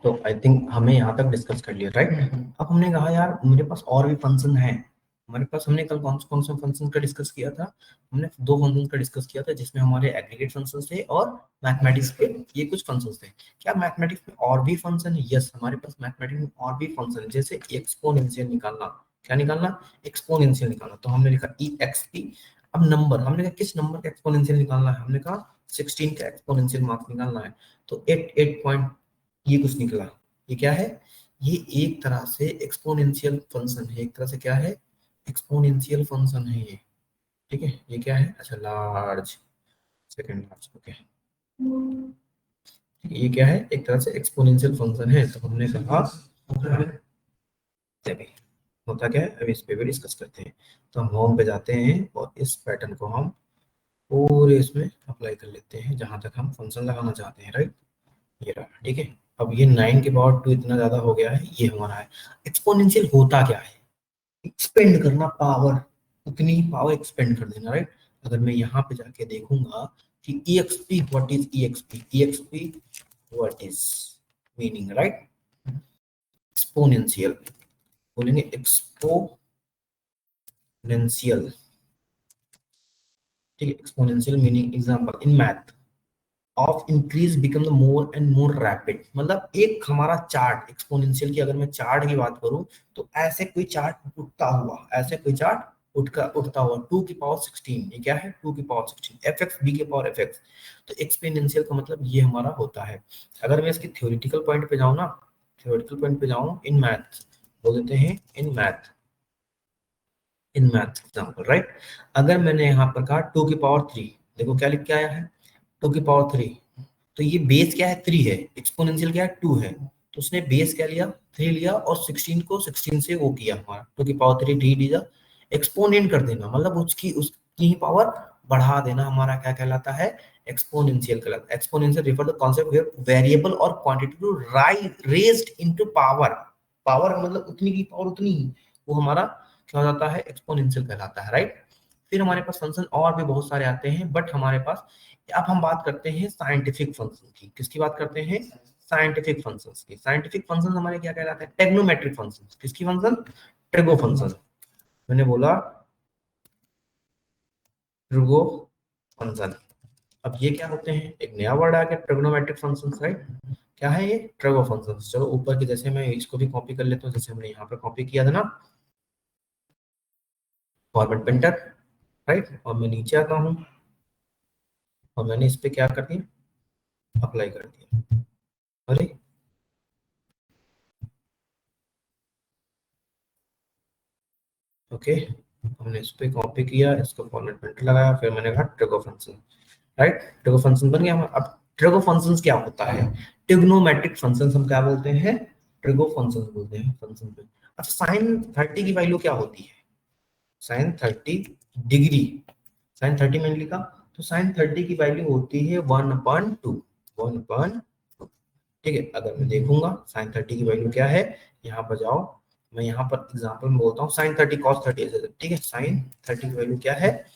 तो I think हमने यहाँ तक डिस्कस कर लिया, राइट। अब हमने कहा यार मेरे पास और भी फंक्शन है हमारे पास। हमने कल कौन कौन से फंक्शन का डिस्कस किया था? हमने दो फंक्शन का डिस्कस किया था, जिसमें हमारे एग्रीगेट फंक्शन थे और मैथमेटिक्स के ये कुछ फंक्शन थे। क्या मैथमेटिक्स में और भी फंक्शन है? यस, हमारे पास मैथमेटिक्स में और भी फंक्शन है, जैसे एक्सपोनेंशियल निकालना। क्या निकालना? एक्सपोनेंशियल निकालना। तो हमने लिखा ई एक्स पी। अब नंबर, हमने कहा किस नंबर का एक्सपोनेंशियल निकालना है? हमने कहा 16 का एक्सपोनेंशियल मार्क्स निकालना है। तो 8 पॉइंट ये कुछ निकला। ये क्या है? ये एक तरह से एक्सपोनेंशियल फंक्शन है। एक तरह से क्या है? एक्सपोनेंशियल फंक्शन है ये। ठीक है, ये क्या है? अच्छा, लार्ज, सेकंड लार्ज। ओके, ये क्या है? एक तरह से एक्सपोनेंशियल फंक्शन है। तो हमने कहा चलिए, होता क्या है अब इस पे भी डिस्कस करते हैं। तो हम होम पे जाते हैं और इस पैटर्न को हम पूरे इसमें अप्लाई कर लेते हैं जहां तक हम फंक्शन लगाना चाहते हैं, राइट। ये रहा, ठीक है। अब ये 9 के पावर 2 इतना ज्यादा हो गया है, ये हमारा है। एक्सपोनेंशियल होता क्या है? एक्सपेंड करना पावर, उतनी ही पावर एक्सपेंड कर देना, राइट। अगर मैं यहाँ पे जाके देखूंगा कि EXP, what is EXP? EXP what is meaning, right? Exponential बोलेंगे, एक्सपोनेंशियल। ठीक है, exponential meaning example in math of increase become the more and more rapid. मतलब एक हमारा चार्ट एक्सपोनेंशियल की, अगर मैं चार्ट की बात करूं तो ऐसे कोई चार्ट उठता हुआ, ऐसे कोई चार्ट उठता हुआ 2 की पावर 16। ये क्या है? 2 की पावर 16 एफ एक्स बी के पावर एफ एक्स। तो एक्सपोनेंशियल का मतलब ये हमारा होता है। अगर मैं इसके थ्योरेटिकल पॉइंट पे जाऊं ना, थ्योरेटिकल पॉइंट पे जाऊं, इन मैथ बोल देते हैं, इन मैथ एग्जाम्पल, राइट। अगर मैंने यहाँ पर कहा 2 की पावर 3, देखो क्या लिख के आया है, 2 की पावर 3। तो ये बेस क्या है? 3 है। एक्सपोनेंशियल क्या है? 2 है। तो उसने बेस क्या लिया? 3 लिया और 16 को 16 से वो किया हमारा 2 की पावर 3 डी डी एक्सपोनेंट कर देना, मतलब उसकी ही पावर बढ़ा देना, हमारा क्या कहलाता है? एक्सपोनेंशियल कहलाता है। Exponential refer the concept where variable और quantity to raised into power. Power मतलब उतनी की पावर उतनी ही, वो हमारा क्या हो जाता है? एक्सपोनेंशियल कहलाता है, राइट। फिर हमारे पास फंक्शन और भी बहुत सारे आते हैं, बट हमारे पास अब हम बात करते हैं साइंटिफिक फंक्शन की। किसकी बात करते हैं? साइंटिफिक फंक्शंस की। साइंटिफिक फंक्शन हमारे क्या कहलाते हैं? Trigonometric function. किसकी फंक्शन? Trigo function. मैंने बोला ट्रिगो फंक्शन। अब ये क्या होते हैं? एक नया वर्ड आ गया, ट्रिग्नोमेट्रिक फंक्शंस, राइट। क्या है ये? Trigo functions. चलो ऊपर की, जैसे मैं इसको भी कॉपी कर लेता हूँ, जैसे हमने यहाँ पर कॉपी किया था ना, फॉर्मेट प्रिंटर, राइट। और मैं नीचे आता हूँ और मैंने इस पे क्या कर दिया? अप्लाई कर दिया। अरे ओके, हमने इस पे कॉपी किया, इसको फॉर्मेट प्रिंटर लगाया, फिर मैंने कहा trigo function, right. Trigo function बन गया हमारा। अब ट्रिगो फंक्शंस क्या होता है? ट्रिग्नोमेट्रिक फंक्शंस हम क्या बोलते हैं? ट्रिगो फंक्शंस बोलते हैं फंक्शन पे। अच्छा, साइन 30 की वैल्यू क्या होती है? साइन 30 डिग्री, साइन 30 मैंने लिखा, तो साइन 30 की वैल्यू होती है 1/2, 1/2। ठीक है, अगर मैं देखूंगा साइन 30 की वैल्यू क्या है, यहाँ पर जाओ, मैं यहाँ पर एग्जांपल में बोलता हूँ साइन 30 कॉस 30 ऐसे। ठीक है, साइन 30 की वैल्यू क्या है?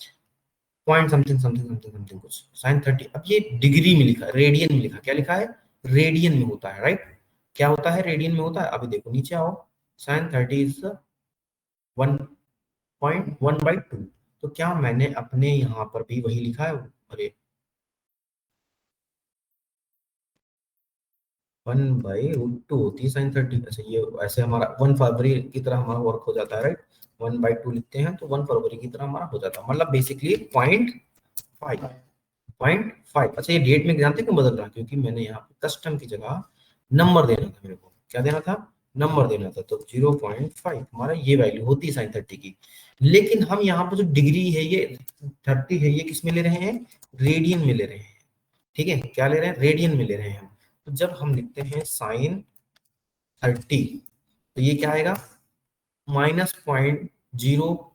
Point something something something something कुछ, साइन 30। अब ये डिग्री में लिखा है, रेडियन में लिखा, क्या लिखा है? रेडियन में होता है, राइट। क्या होता है? रेडियन में होता है। अभी देखो नीचे आओ, साइन 30 इज 1.1/2। तो क्या मैंने अपने यहाँ पर भी वही लिखा है? अरे 1/√2 होती है साइन 30। अच्छा, ये ऐसे हमारा 1 फरवरी की तरह हमारा वर्क हो जाता है, राइट। 1/2 लिखते हैं तो 1 फरवरी की तरह हमारा हो जाता है, मतलब बेसिकली 0.5, 0.5। अच्छा, ये डेट में जानते हैं क्यों बदल रहा है? क्योंकि मैंने यहाँ पे कस्टम की जगह नंबर देना था, मेरे को क्या देना था? नंबर देना था। तो 0.5 हमारा ये वैल्यू होती है साइन 30 की। लेकिन हम यहाँ पर जो डिग्री है, ये 30 है, ये किस में ले रहे हैं? रेडियन में ले रहे हैं। ठीक है, क्या ले रहे हैं? रेडियन में ले रहे हैं हम। तो जब हम लिखते हैं साइन 30, तो ये क्या आएगा? -0.0,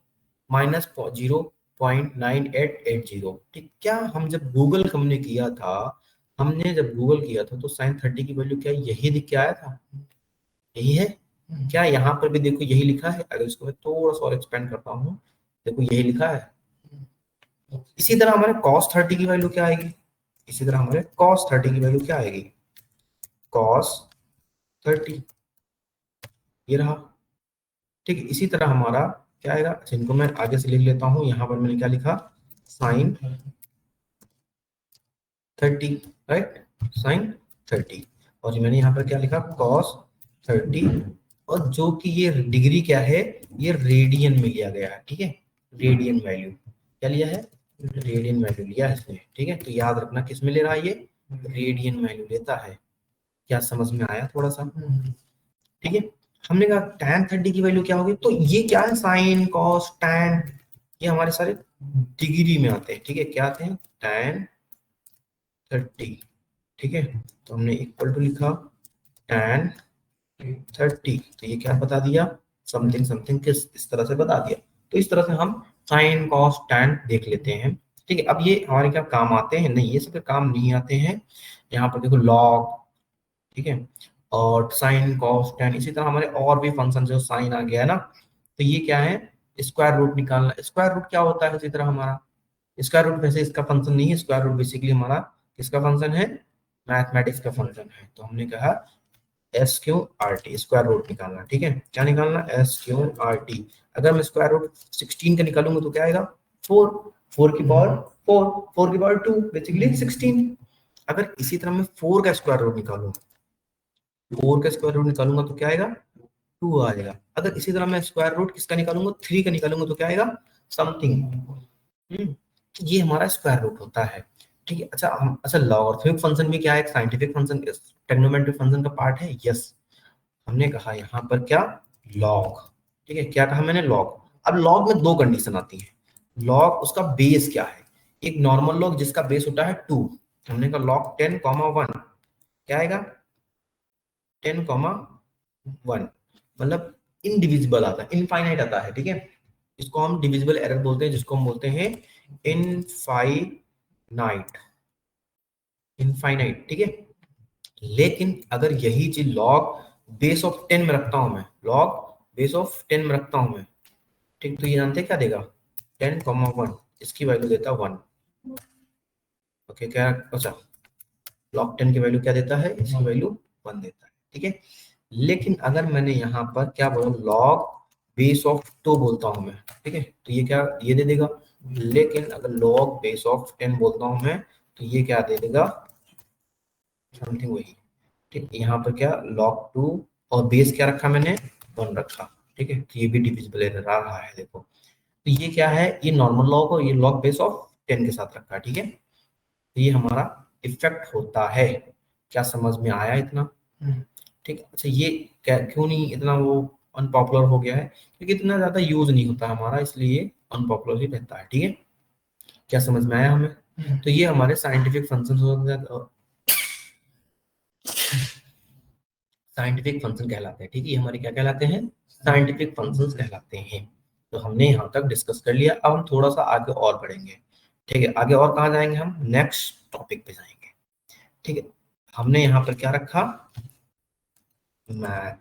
-0.9880। ठीक, क्या हम जब गूगल हमने किया था, हमने जब गूगल किया था तो साइन 30 की वैल्यू क्या यही दिख के आया था? यही है। क्या यहाँ पर भी देखो यही लिखा है? अगर इसको मैं थोड़ा सा और एक्सपेंड करता हूँ, देखो यही लिखा है। इसी तरह हमारे cos 30 की वैल्यू क्या आएगी? इसी तरह हमारे cos 30 की वैल्यू क्या आएगी? cos 30, ये रहा। ठीक है, इसी तरह हमारा क्या आएगा, अच्छा इनको मैं आगे से लिख लेता हूँ। यहाँ पर मैंने क्या लिखा, साइन 30, राइट, साइन 30। और ये मैंने यहाँ पर क्या लिखा, कॉस 30। और जो कि ये डिग्री क्या है, ये रेडियन में लिया गया है। ठीक है, रेडियन वैल्यू क्या लिया है, रेडियन वैल्यू लिया है इसने। ठीक है, तो याद रखना किस में ले रहा है, ये रेडियन वैल्यू लेता है। क्या समझ में आया थोड़ा सा? ठीक है, हमने कहा tan 30 की वैल्यू क्या होगी, तो ये क्या है, साइन कॉस tan, ये हमारे सारे डिग्री में आते हैं। ठीक है, क्या आते हैं, tan 30। ठीक है, तो हमने इक्वल टू लिखा tan 30, तो ये क्या बता दिया, समथिंग समथिंग किस इस तरह से बता दिया। तो इस तरह से हम साइन कॉस tan देख लेते हैं। ठीक है, अब ये हमारे क्या काम आते हैं, नहीं ये सब काम नहीं आते हैं। यहाँ पर देखो log, ठीक है, और साइन कॉस tan, इसी तरह हमारे और भी फंक्शन जो साइन आ गया है ना, तो ये क्या है, स्क्वायर रूट निकालना। स्क्वायर रूट क्या होता है, इसी तरह हमारा स्क्वायर रूट वैसे इसका फंक्शन नहीं है, स्क्वायर रूट बेसिकली हमारा किसका फंक्शन है, मैथमेटिक्स का फंक्शन है। तो हमने कहा S Q R T, square root निकालना। ठीक है, क्या निकालना, एस क्यू आर टी। अगर मैं स्क्वायर रूट 16 का निकालूंगा तो क्या आएगा, 4, 4 की पावर 4, 4 की पावर 2, बेसिकली 16। अगर इसी तरह मैं 4 का स्क्वायर रूट निकालूं, 4 का स्क्वायर रूट निकालूंगा तो क्या आएगा, 2 आएगा। अगर इसी तरह मैं स्क्वायर रूट किसका निकालूंगा, 3 का निकालूंगा तो क्या आएगा, समथिंग। ये हमारा स्क्वायर रूट होता है। ठीक है, अच्छा हम अच्छा लॉगरिथमिक फंक्शन भी क्या है, एक साइंटिफिक फंक्शन, ट्रिग्नोमेट्रिक फंक्शन का पार्ट है। यस, हमने कहा यहाँ पर क्या, लॉग। ठीक है, क्या कहा मैंने, लॉग। अब लॉग में दो कंडीशन आती है। लॉग उसका बेस क्या है, एक नॉर्मल लॉग जिसका बेस होता है 2, हमने कहा लॉग 10,1 क्या आएगा, 10,1, मतलब इनडिविजिबल आता है, इनफाइनाइट आता है। ठीक है, इसको हम डिविजिबल एरर बोलते हैं, जिसको हम बोलते हैं इनफाइनाइट, इनफाइनाइट। ठीक है, लेकिन अगर यही चीज लॉग बेस ऑफ 10 में रखता हूं मैं, लॉग बेस ऑफ 10 में रखता हूं मैं, ठीक, तो ये जानते हैं क्या देगा, 10,1, इसकी वैल्यू देता 1। ओके, क्या, अच्छा लॉग 10 की वैल्यू क्या देता है, इसकी वैल्यू 1 देता है। ठीक है, लेकिन अगर मैंने यहाँ पर क्या बोला, लॉग बेस ऑफ 2 बोलता हूं मैं, ठीक है, तो ये क्या, ये दे देगा। लेकिन अगर लॉग बेस ऑफ 10 बोलता हूं मैं, तो ये क्या दे देगा, समथिंग वही। ठीक, यहाँ पर क्या, log 2, और बेस क्या रखा मैंने, 1 रखा। ठीक है, तो ये भी डिविजिबल एरर आ रहा है, देखो। तो ये क्या है, ये नॉर्मल लॉग और ये लॉग बेस ऑफ 10 के साथ रखा है। ठीक है, तो ये हमारा इफेक्ट होता है। क्या समझ में आया इतना? ठीक है, अच्छा ये क्या, क्यों नहीं इतना वो अनपॉपुलर हो गया है, क्योंकि इतना ज्यादा यूज नहीं होता हमारा, इसलिए अनपॉपुलर ही रहता है। ठीक है, क्या समझ में आया हमें? तो ये हमारे साइंटिफिक फंक्शन, साइंटिफिक फंक्शन कहलाते हैं। ठीक है, ये हमारे क्या कहलाते हैं, साइंटिफिक फंक्शंस कहलाते हैं। तो हमने यहाँ तक डिस्कस कर लिया, अब हम थोड़ा सा आगे और बढ़ेंगे। ठीक है, आगे और कहाँ जाएंगे, हम नेक्स्ट टॉपिक पे जाएंगे। ठीक है, हमने यहाँ पर क्या रखा, मैथमेटिक्स,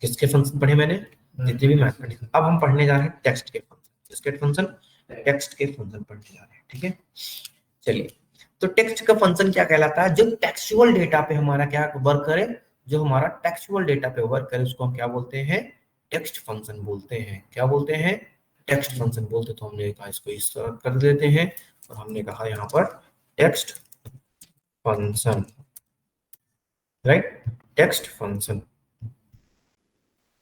किसके फंक्शन पढ़े मैंने, जितने भी मैथमेटिक्स। अब हम पढ़ने जा रहे हैं टेक्स्ट के फंक्शन, किसके फंक्शन, टेक्स्ट के फंक्शन पढ़ने जा रहे हैं। ठीक है, चलिए, तो टेक्स्ट का फंक्शन क्या कहलाता है, जो टेक्सचुअल डेटा पे हमारा क्या वर्क करे, जो हमारा टेक्सचुअल डेटा पे वर्क करे, उसको हम क्या बोलते हैं, टेक्स्ट फंक्शन बोलते हैं। क्या बोलते हैं, टेक्स्ट फंक्शन बोलते। तो हमने कहा इसको इस तरह कर देते हैं, और हमने कहा यहाँ पर text function, right, text function.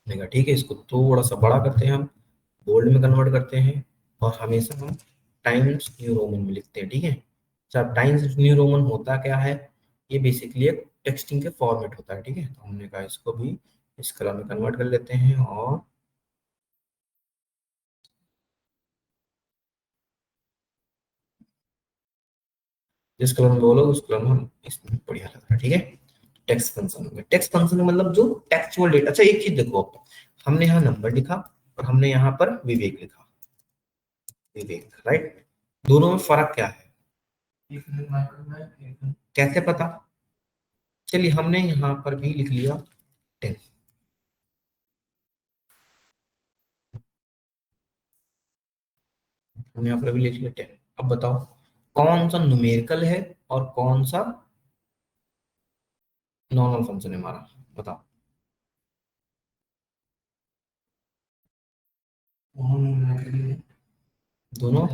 ठीक है, इसको थोड़ा सा बड़ा करते हैं हम, बोल्ड में कन्वर्ट करते हैं, और हमेशा हम टाइम्स न्यू रोमन में लिखते हैं। ठीक है, जब टाइम्स न्यू रोमन होता क्या है, ये बेसिकली एक टेक्स्टिंग के फॉर्मेट होता है। ठीक है, तो हमने कहा इसको भी इस कलर में कन्वर्ट कर लेते हैं, और जिस कलर में बोलो उस कलर में हम, इसमें बढ़िया लग रहा है। ठीक है, टेक्स्ट फंक्शन में, टेक्स्ट फंक्शन का मतलब जो टेक्सचुअल डेटा। अच्छा एक चीज देखो, हमने यहाँ नंबर लिखा और हमने यहाँ पर विवेक लिखा, विवेक, राइट, दोनों में फर्क क्या है, कैसे पता, चलिए हमने यहाँ पर भी लिख लिया 10, हमने यहाँ पर भी लिख लिया 10। अब बताओ कौन सा न्यूमेरिकल है और कौन सा नॉर्मल फंक्शन है हमारा, बताओ। दोनों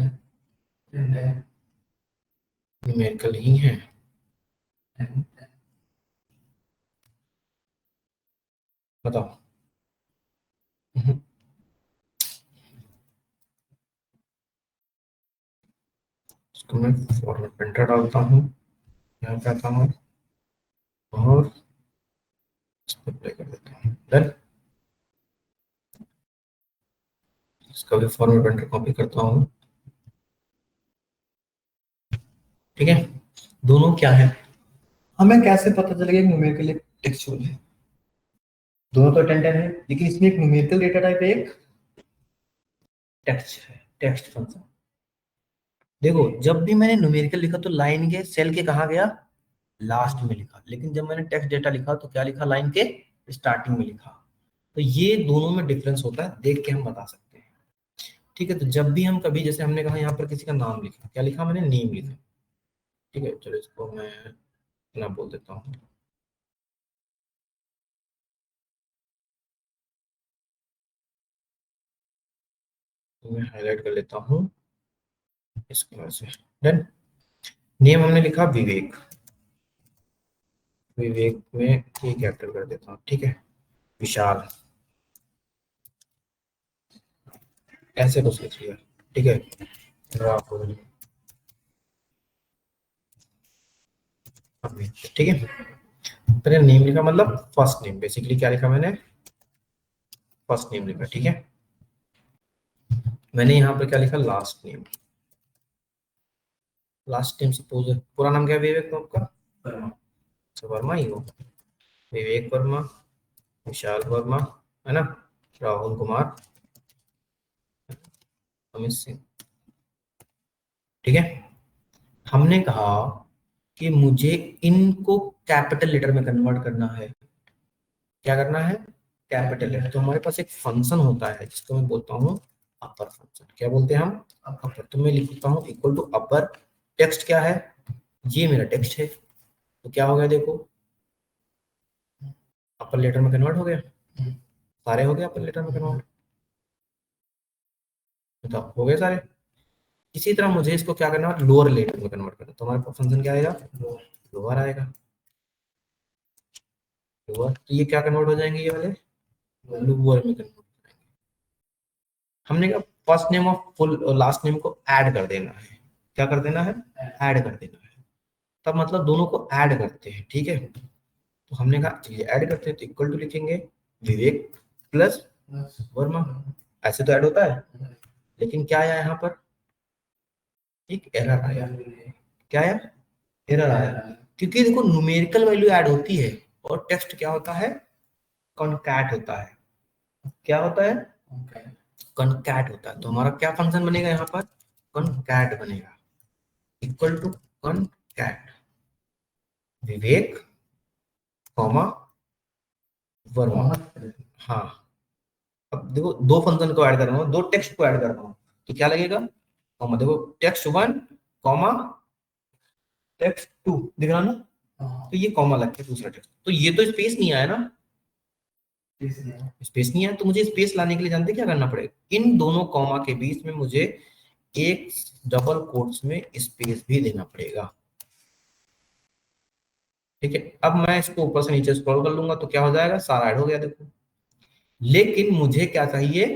न्यूमेरिकल ही हैं। बताओ। इसको मैं फॉर्मेट प्रिंटर डालता हूँ, यहाँ पे आता हूँ और इसको प्ले कर देता हूँ। डन। इसका भी फॉर्मेट प्रिंटर कॉपी करता हूँ। ठीक है, दोनों क्या है, हमें कैसे पता चलेगा न्यूमेरिकल एक टेक्सचुअल है? दोनों तो 10 10 है, लेकिन इसमें एक न्यूमेरिकल डेटा टाइप है, एक टेक्स्ट है, टेक्स्ट फंक्शन। देखो जब भी मैंने न्यूमेरिकल लिखा तो लाइन के सेल के कहा गया, लास्ट में लिखा, लेकिन जब मैंने टेक्स्ट डेटा लिखा तो क्या लिखा, लाइन के स्टार्टिंग में लिखा। तो ये दोनों में डिफरेंस होता है, देख के हम बता सकते हैं। ठीक है, तो जब भी हम कभी, जैसे हमने कहा यहाँ पर किसी का नाम लिखा, क्या लिखा मैंने, नेम लिखा। ठीक है, चलो इसको मैं इतना बोल देता हूँ। तो मैं हाईलाइट कर लेता हूँ इस कलर से। डन। नेम हमने लिखा विवेक, विवेक में ये कैपिटल कर देता हूँ। ठीक है, विशाल, ऐसे कुछ लिख लिया। ठीक है, राहुल, अमित। ठीक है, मैंने नेम लिखा, मतलब फर्स्ट नेम, बेसिकली क्या लिखा मैंने, फर्स्ट नेम लिखा। ठीक है, मैंने यहाँ पर क्या लिखा, last name. Last name suppose पूरा नाम क्या है विवेक, तो आपका वर्मा, तो वर्मा ही हो, विवेक वर्मा, विशाल वर्मा, है ना, राहुल कुमार, अमित सिंह। ठीक है, हमने कहा कि मुझे इनको कैपिटल लेटर में कन्वर्ट करना है। क्या करना है, कैपिटल लेटर। तो हमारे पास एक फंक्शन होता है जिसको मैं बोलता हूँ अपर फंक्शन। क्या बोलते हैं हम, अपर। तो मैं लिखता हूँ इक्वल टू अपर, टेक्स्ट क्या है, ये मेरा टेक्स्ट है। तो क्या हो गया देखो, अपर लेटर में कन्वर्ट हो गया, सारे हो गए अपर लेटर में कन्वर्ट। बताओ, हो गए सारे। इसी तरह मुझे इसको क्या करना है, लोअर लेटर में कन्वर्ट करना। तो हमारे पास फंक्शन क्या आएगा, लोअर आएगा, लोअर। तो ये क्या कन्वर्ट हो जाएंगे, ये वाले लोअर में कन्वर्ट। हमने कहा फर्स्ट नेम और फुल लास्ट नेम को ऐड कर देना है। क्या कर देना है, ऐड कर देना है। तब मतलब दोनों को ऐड करते हैं। ठीक है, तो हमने कहा चलिए ऐड करते हैं, तो इक्वल टू लिखेंगे विवेक प्लस वर्मा। ऐसे तो ऐड होता है, लेकिन क्या आया यहाँ पर, एक एरर आया। क्या आया, एरर आया, क्योंकि देखो न्यूमेरिकल वैल्यू ऐड होती है और टेक्स्ट क्या होता है, कॉन्कैट होता है। क्या होता है, कॉन्कैट होता है। तो हमारा क्या फंक्शन बनेगा यहाँ पर, कॉन्कैट बनेगा, equal to concat Vivek comma Verma. हाँ, अब देखो दो फंक्शन को ऐड कर रहा हूँ, दो टेक्स्ट को ऐड कर रहा हूँ, तो क्या लगेगा, कॉमा। देखो text one comma text two, दिख रहा ना, तो ये कॉमा लग के दूसरा टेक्स्ट। तो ये तो स्पेस नहीं आया ना, स्पेस नहीं आया, तो मुझे स्पेस लाने के लिए जानते क्या करना पड़ेगा, इन दोनों कॉमा के बीच में मुझे एक डबल कोट्स में स्पेस भी देना पड़ेगा। ठीक है, अब मैं इसको ऊपर से नीचे स्क्रॉल कर लूंगा तो क्या हो जाएगा, सारा ऐड हो गया देखो। लेकिन मुझे क्या चाहिए,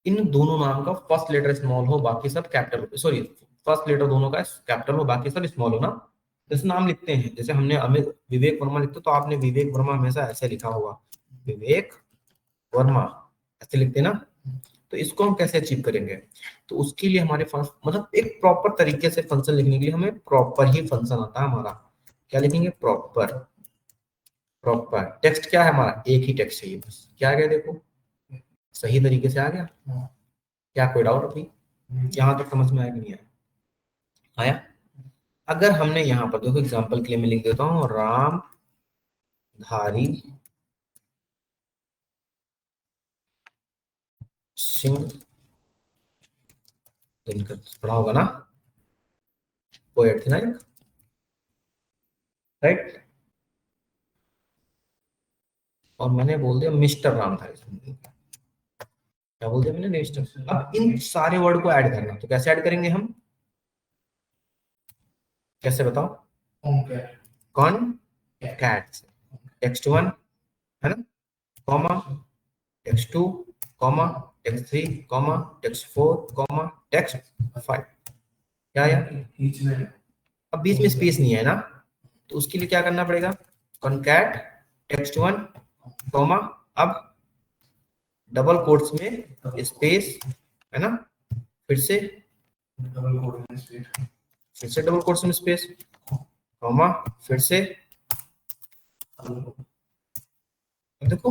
इन दोनों नाम का फर्स्ट लेटर स्मॉल हो, बाकी सब कैपिटल हो, सॉरी, फर्स्ट लेटर दोनों का कैपिटल हो, बाकी सब स्मॉल हो ना। जैसे नाम लिखते हैं, जैसे हमने अमित विवेक वर्मा लिखते तो आपने विवेक वर्मा हमेशा ऐसे लिखा होगा, विवेक वर्मा, ऐसे लिखते हैं ना। तो इसको हम कैसे अचीव करेंगे, तो उसके लिए हमारे पास मतलब एक प्रॉपर तरीके से फंक्शन लिखने के लिए हमें प्रॉपर ही फंक्शन आता है हमारा। क्या लिखेंगे, प्रॉपर, प्रॉपर टेक्स्ट क्या है हमारा, एक ही टेक्स्ट चाहिए बस। क्या आ गया देखो, सही तरीके से आ गया। क्या कोई डाउट अभी, यहाँ तक समझ में आया कि नहीं आया, आया। अगर हमने यहाँ पर देखो एग्जांपल के लिए मैं लिख देता हूँ राम धारी सिंह दिनकर, पढ़ा होगा ना, पोएट थे ना एक, राइट। और मैंने बोल दिया मिस्टर राम था इसमें। क्या बोल दिया मैंने? मिस्टर। अब इन सारे वर्ड को ऐड करना, तो कैसे ऐड करेंगे हम? कैसे बताओ? कौन? कैट। टेक्स्ट वन, है ना, comma text two, comma text three, comma text four, comma text five. क्या आया? अब बीच में स्पेस नहीं है ना, तो उसके लिए क्या करना पड़ेगा? कॉनकैट टेक्स्ट वन, कॉमा, अब डबल कोट्स में स्पेस, है ना, फिर से डबल कोट्स में स्पेस, कॉमा, फिर से देखो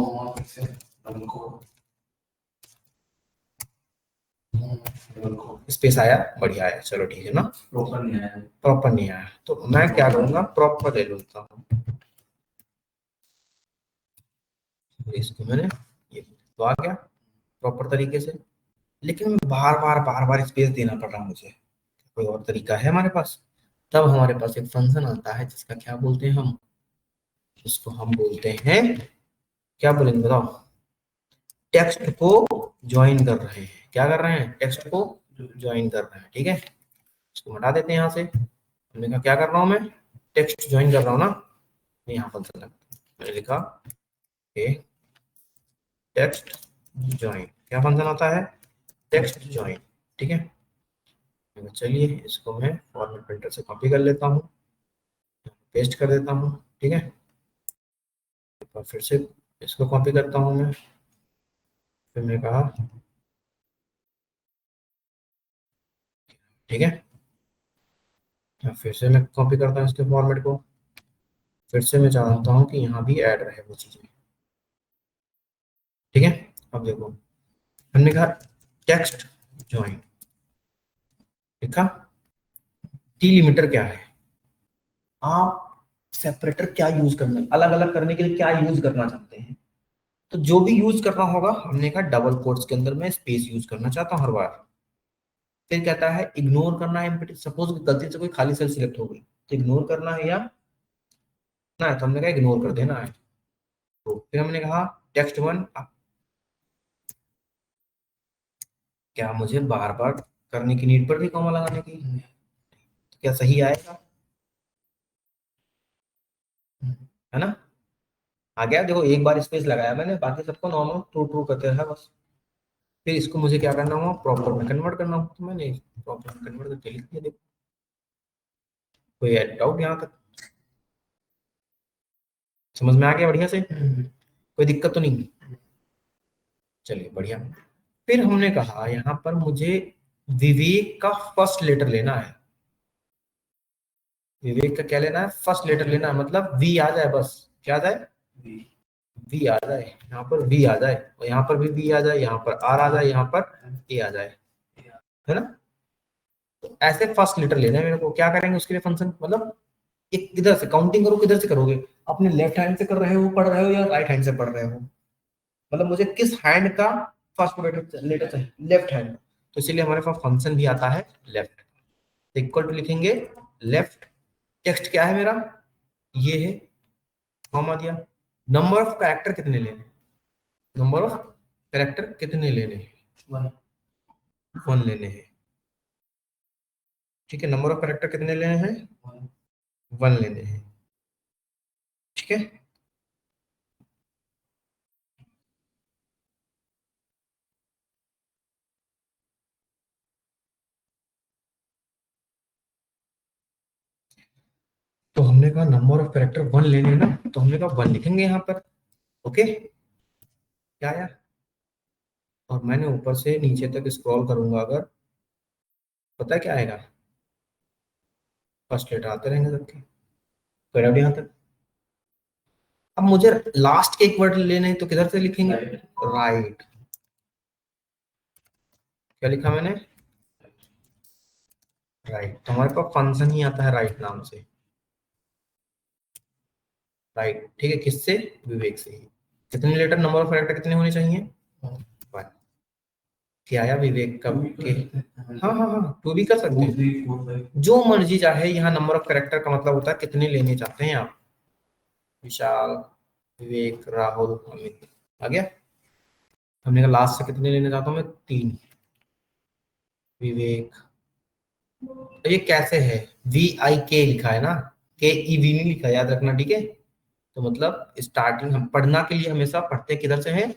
स्पेस आया, बढ़िया आया, चलो ठीक है ना। प्रॉपर नहीं आया तो मैं क्या करूंगा, प्रॉपर ले लूंगा हूँ। इसको मैंने ये तो आ गया प्रॉपर तरीके से, लेकिन बार बार स्पेस देना पड़ रहा मुझे। कोई और तरीका है हमारे पास? तब हमारे पास एक फंक्शन आता है जिसका क्या बोलते हैं हम? इसको हम बोलते हैं, क्या बोलेंगे बताओ? टेक्स्ट को ज्वाइन कर रहे हैं। क्या कर रहे हैं? टेक्स्ट को ज्वाइन कर रहे हैं, ठीक है। इसको हटा देते हैं यहाँ से। हमने कहा क्या कर रहा हूँ मैं? टेक्स्ट ज्वाइन कर रहा हूँ ना, यहाँ फंक्शन मैंने लिखा टेक्स्ट ज्वाइन। क्या फंक्शन होता है? टेक्स्ट ज्वाइन, ठीक है। चलिए इसको मैं फॉर्मेट प्रिंटर से कॉपी कर लेता हूँ, पेस्ट कर देता हूँ, ठीक है। और फिर से इसको कॉपी करता हूँ मैं, फिर मैंने कहा ठीक है। फिर से मैं कॉपी करता हूँ इसके फॉर्मेट को, फिर से मैं चाहता हूँ कि यहाँ भी ऐड रहे वो चीजें, ठीक है। अब देखो हमने कहा टेक्स्ट ज्वाइन, लिखा। टी लिमिटर क्या है? आप सेपरेटर क्या यूज करना, अलग अलग करने के लिए क्या यूज करना चाहते हैं? तो जो भी यूज करना होगा, हमने कहा डबल कोट्स के अंदर मैं स्पेस यूज करना चाहता हूँ हर बार। फिर कहता है इग्नोर करना है, सपोज गलती से कोई खाली सेल सिलेक्ट हो गई तो इग्नोर करना है या ना है, तो हमने कहा इग्नोर कर देना है। तो फिर हमने कहा टेक्स्ट वन, क्या मुझे बार बार करने की नीड पर भी कॉमा लगाने की? तो क्या सही आएगा? है ना, आ गया। देखो एक बार स्पेस लगाया मैंने, बाकी सबको नॉर्मल ट्रू ट्रू करते रहा बस। फिर इसको मुझे क्या करना होगा? प्रॉपर में कन्वर्ट करना होगा, तो मैंने प्रॉपर में कन्वर्ट करके लिख दिया। देखो कोई डाउट यहाँ तक? समझ में आ गया बढ़िया से? कोई दिक्कत तो नहीं? चलिए बढ़िया। फिर हमने कहा यहाँ पर मुझे विवेक का फर्स्ट लेटर लेना है। विवेक का क्या लेना है? फर्स्ट लेटर लेना है, मतलब वी आ जाए बस। क्या आ जाए? वी आ जाए, यहाँ पर वी आ जाए, और यहाँ पर भी वी आ जाए, यहाँ पर आर आ जाए, यहाँ पर ए आ जाए, है ना। तो ऐसे फर्स्ट लेटर लेना है मेरे को। क्या करेंगे उसके लिए फंक्शन, मतलब एक किधर से काउंटिंग करो, किधर से करोगे? अपने लेफ्ट हैंड से कर रहे हो, पढ़ रहे हो, या राइट हैंड से पढ़ रहे हो? मतलब मुझे किस हैंड का फर्स्ट लेटर चाहिए? Left hand. तो इसीलिए हमारे पास फंक्शन भी आता है लेफ्ट। इक्वल टू लिखेंगे लेफ्ट, टेक्स्ट क्या है मेरा? ये है, कॉमा दिया। नंबर ऑफ कैरेक्टर कितने लेने? नंबर ऑफ कैरेक्टर कितने लेने हैं? 1 लेने हैं, ठीक है। नंबर ऑफ कैरेक्टर कितने लेने हैं? 1 लेने हैं, ठीक है। तो हमने कहा नंबर ऑफ कैरेक्टर 1 लेने हैं ना, तो हमने कहा 1 लिखेंगे यहाँ पर, ओके। क्या आया? और मैंने ऊपर से नीचे तक स्क्रॉल करूंगा अगर, पता है क्या आएगा? फर्स्ट लेटर आते रहेंगे सबके, करेक्ट यहाँ तक। अब मुझे लास्ट के एक वर्ड लेने हैं, तो किधर से लिखेंगे? राइट। क्या लिखा मैंने? राइट। तो हमारे पास फंक्शन ही आता है राइट नाम से। राइट, ठीक है। किससे? विवेक से ही। कितने लेटर, नंबर ऑफ कैरेक्टर कितने होने चाहिए? 1। क्या आया? विवेक का के, हाँ हाँ हाँ, टू भी कर सकते हैं, जो मर्जी चाहे। यहाँ नंबर ऑफ कैरेक्टर का मतलब होता है कितने लेने चाहते हैं आप। विशाल, विवेक, राहुल, अमित। आ गया। हमने कहा लास्ट से कितने लेना चाहता हूँ मैं, 3। विवेक। तो ये कैसे है, VIK लिखा है ना, KEV नहीं लिखा, याद रखना, ठीक है। तो मतलब स्टार्टिंग हम पढ़ना के लिए हमेशा पढ़ते किधर से हैं,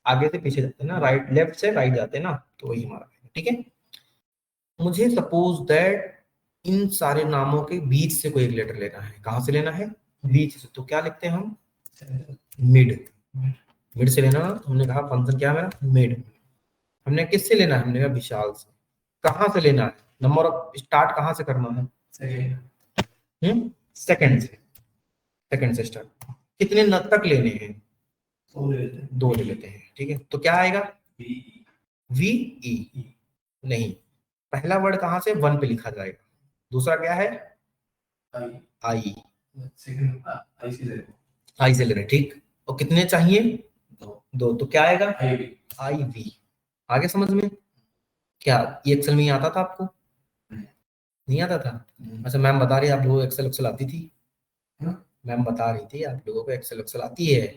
आगे से पीछे जाते हैं ना, राइट लेफ्ट से राइट जाते हैं ना, तो वही हमारा है, ठीक है। मुझे सपोज दैट इन सारे नामों के बीच से कोई एक लेटर लेना है। कहाँ से लेना है, बीच से। तो क्या लिखते हैं हम, मिड। मिड से लेना, तो हमने कहा फंक्शन क्या है मेरा, मिड। हमने किससे लेना है, हमने कहा विशाल से। कहाँ से लेना है, नंबर ऑफ स्टार्ट कहाँ से करना है, सेकंड से। सेकंड से स्टार्ट। कितने न तक लेने हैं, 2 ले लेते हैं, ठीक है। तो क्या आएगा, VE। नहीं, पहला वर्ड कहाँ से, 1 पे लिखा जाएगा। दूसरा क्या है, आई। आई से ले रहे, ठीक। और कितने चाहिए, 2। तो क्या आएगा, IV। आगे समझ में, क्या ये एक्सेल में ही आता था आपको, नहीं आता था। अच्छा, मैम बता रही है आप लोगों को एक्सेल एक्सेल आती थी, मैम बता रही थी आप लोगों को एक्सेल एक्सेल आती है,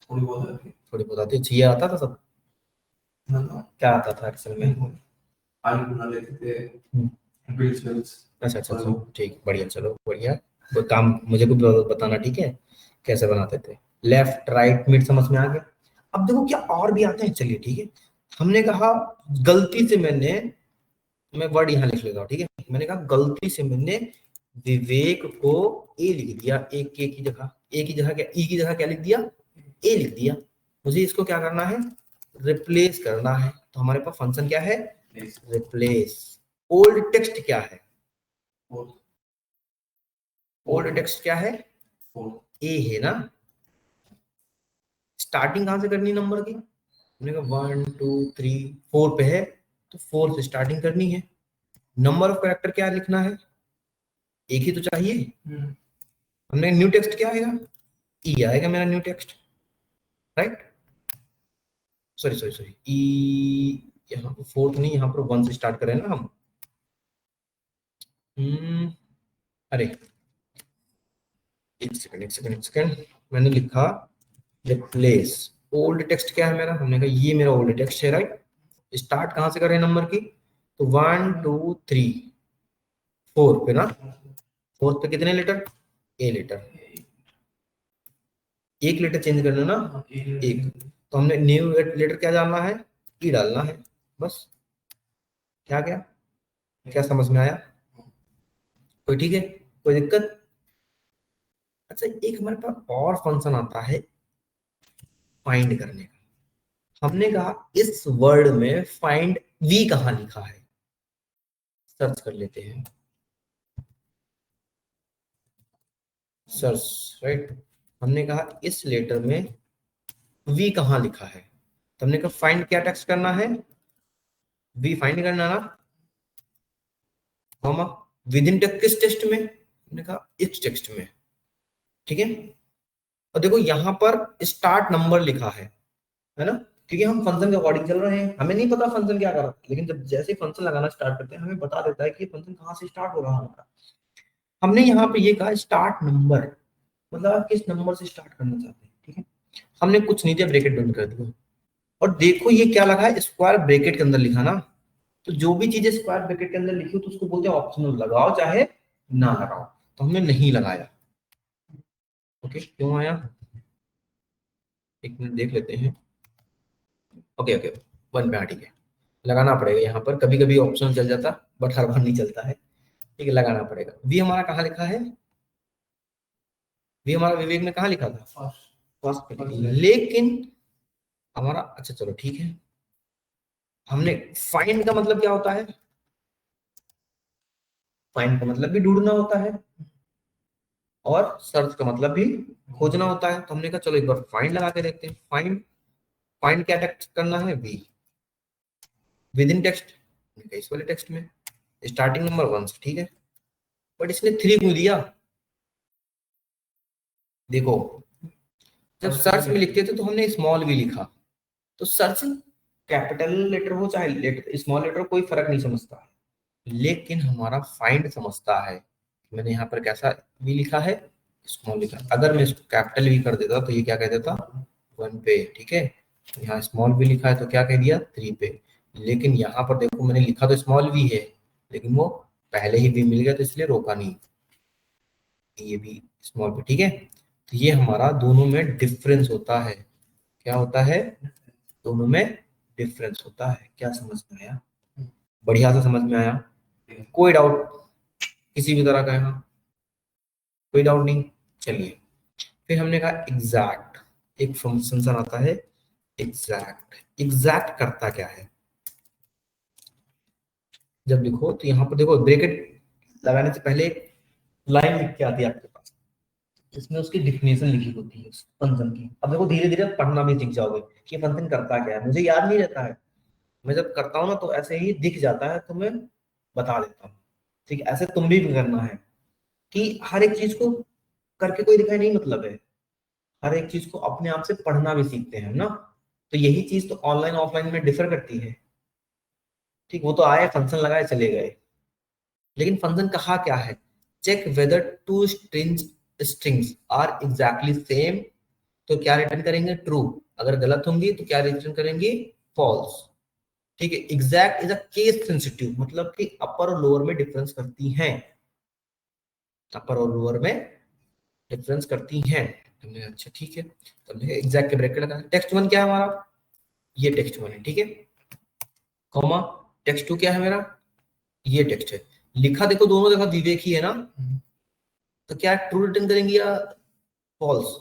थोड़ी बहुत आती है। चाहिए आता था सब, क्या आता था एक्सेल में, आलू बना लेते थे, बिल्स बिल्स। अच्छा अच्छा अच्छा, ठीक, बढ़िया, चलो बढ़िया। कोई काम मुझे को बताना, ठीक है, कैसे बनाते थे। लेफ्ट राइट मिड समझ में आ गया। अब देखो क्या और भी आते हैं, चलिए ठीक है। हमने कहा गलती से मैं वर्ड यहाँ लिख लेता हूँ, ठीक है। मैंने कहा गलती से मैंने विवेक को ए लिख दिया, एक के की जगह, ए की जगह क्या, ई की जगह क्या लिख दिया, ए लिख दिया। मुझे इसको क्या करना है, रिप्लेस करना है। तो हमारे पास फंक्शन क्या है, रिप्लेस। ओल्ड टेक्स्ट क्या है, ओल्ड टेक्स्ट क्या है, ए है ना। स्टार्टिंग कहां से करनी नंबर की, हमने कहा 1 2 3 4 पे है, तो 4 से स्टार्टिंग करनी है। नंबर ऑफ कैरेक्टर क्या लिखना है, एक ही तो चाहिए। हमने न्यू टेक्स्ट क्या आएगा, ई आएगा मेरा new text, right. Sorry sorry sorry, E यहाँ पर 4 नहीं, यहाँ पर 1 से स्टार्ट करें ना हम। अरे एक सेकंड एक सेकंड एक सेकंड, मैंने लिखा रिप्लेस। ओल्ड टेक्स्ट क्या है मेरा, हमने कहा ये मेरा ओल्ड टेक्स्ट है, राइट। स्टार्ट कहां से करें नंबर की, तो 1 2 3 4 पे ना। 4 पे कितने लेटर, ए लेटर। एक लेटर चेंज करना ना, एक। तो हमने न्यू लेटर क्या डालना है, ई डालना है, बस। क्या क्या क्या समझ में आया, कोई ठीक है, कोई दिक्कत। अच्छा, एक हमारे पास और फंक्शन आता है फाइंड करने का। हमने कहा इस वर्ड में फाइंड वी कहाँ लिखा है, सर्च कर लेते हैं, सर्च, राइट। हमने कहा इस लेटर में वी कहाँ लिखा है, तो हमने कहा फाइंड क्या टेक्स्ट करना है, वी फाइंड करना ना, कॉमा विद इन किस टेक्स्ट में, हमने कहा इस टेक्स्ट में, ठीक है। और देखो यहाँ पर स्टार्ट नंबर लिखा है ना, क्योंकि हम फंक्शन के अकॉर्डिंग चल रहे हैं, हमें नहीं पता फंक्शन क्या कर रहा है, लेकिन जब जैसे फंक्शन लगाना स्टार्ट करते हैं हमें बता देता है कि फंक्शन कहाँ से स्टार्ट हो रहा है हमारा। हमने यहाँ पे ये कहा स्टार्ट नंबर, मतलब आप किस नंबर से स्टार्ट करना चाहते हैं, ठीक है। हमने कुछ नहीं दिया, ब्रैकेट बंद कर दिया। और देखो ये क्या लगा है, स्क्वायर ब्रैकेट के अंदर लिखा ना। तो जो भी चीजें स्क्वायर ब्रैकेट के अंदर लिखी हो तो उसको बोलते हैं ऑप्शनल, लगाओ चाहे ना लगाओ। तो हमने नहीं लगाया, ओके। क्यों आया, एक मिनट देख लेते हैं। ओके ओके, 1 पे, हाँ ठीक है। लगाना पड़ेगा यहाँ पर, कभी कभी ऑप्शन चल जाता बट हर बार नहीं चलता है, ठीक है। लगाना पड़ेगा। वी हमारा कहाँ लिखा है, वी हमारा विवेक ने कहाँ लिखा था, फर्स्ट पे लिखा। लेकिन हमारा, अच्छा चलो ठीक है। हमने फाइंड का मतलब क्या होता है, फाइंड का मतलब भी ढूंढना होता है, और सर्च का मतलब भी खोजना होता है। तो हमने कहा चलो एक बार फाइंड लगा के देखते हैं। फाइंड, फाइंड क्या टेक्स्ट करना है, वी। विद इन टेक्स्ट, इस वाले टेक्स्ट में स्टार्टिंग नंबर 1 से, ठीक है। बट इसने 3 क्यों दिया, देखो जब सर्च में लिखते थे तो हमने स्मॉल वी लिखा, तो सर्च कैपिटल लेटर हो चाहे लेटर स्मॉल लेटर, कोई फर्क नहीं समझता। लेकिन हमारा फाइंड समझता है। मैंने यहाँ पर कैसा वी लिखा है, स्मॉल लिखा, अगर मैं इसको कैपिटल भी कर देता तो ये क्या कह देता 1 पे, ठीक है। यहाँ स्मॉल भी लिखा है तो क्या कह दिया 3 पे, लेकिन यहाँ पर देखो मैंने लिखा तो स्मॉल भी है, लेकिन वो पहले ही भी मिल गया तो इसलिए रोका नहीं, ये भी स्मॉल पे, ठीक है। तो ये हमारा दोनों में डिफरेंस होता है, क्या होता है, दोनों में डिफरेंस होता है। क्या समझ में आया, बढ़िया से समझ में आया, कोई डाउट किसी भी तरह का यहाँ, कोई डाउट नहीं। चलिए फिर हमने कहा एग्जैक्ट, एक फंक्शन आता है एग्जैक्ट। एग्जैक्ट करता क्या है, जब लिखो तो यहाँ पर देखो ब्रैकेट लगाने से पहले एक लाइन लिख के आती है आपके पास, जिसमें उसकी डिफिनेशन लिखी होती है उस फंक्शन की। अब देखो धीरे धीरे पढ़ना भी सीख जाओगे कि फंक्शन करता क्या है, मुझे याद नहीं रहता है, मैं जब करता हूँ ना तो ऐसे ही दिख जाता है तो मैं बता देता हूँ, ठीक है। ऐसे तुम भी करना है कि हर एक चीज को करके कोई दिखाई नहीं मतलब है, हर एक चीज को अपने आप से पढ़ना भी सीखते हैं ना। तो यही चीज तो ऑनलाइन ऑफलाइन में डिफर करती है, ठीक। वो तो आए फंक्शन लगाए चले गए, लेकिन फंक्शन कहा क्या है, check whether two strings strings are exactly same, तो क्या रिटर्न करेंगे ट्रू, अगर गलत होंगी तो क्या रिटर्न करेंगे फॉल्स, ठीक है। Exact is a case sensitive, मतलब कि अपर और लोअर में डिफरेंस करती हैं, अपर और लोअर में डिफरेंस करती हैं। हमने अच्छा ठीक है, तो हमने एग्जैक्ट के ब्रैकेट लगा, टेक्स्ट वन क्या है हमारा, ये टेक्स्ट वन है, ठीक है, कॉमा टेक्स्ट टू क्या है मेरा, ये टेक्स्ट है। लिखा देखो दोनों जगह विवेक ही है ना, तो क्या ट्रू रिटर्न करेंगे या फॉल्स,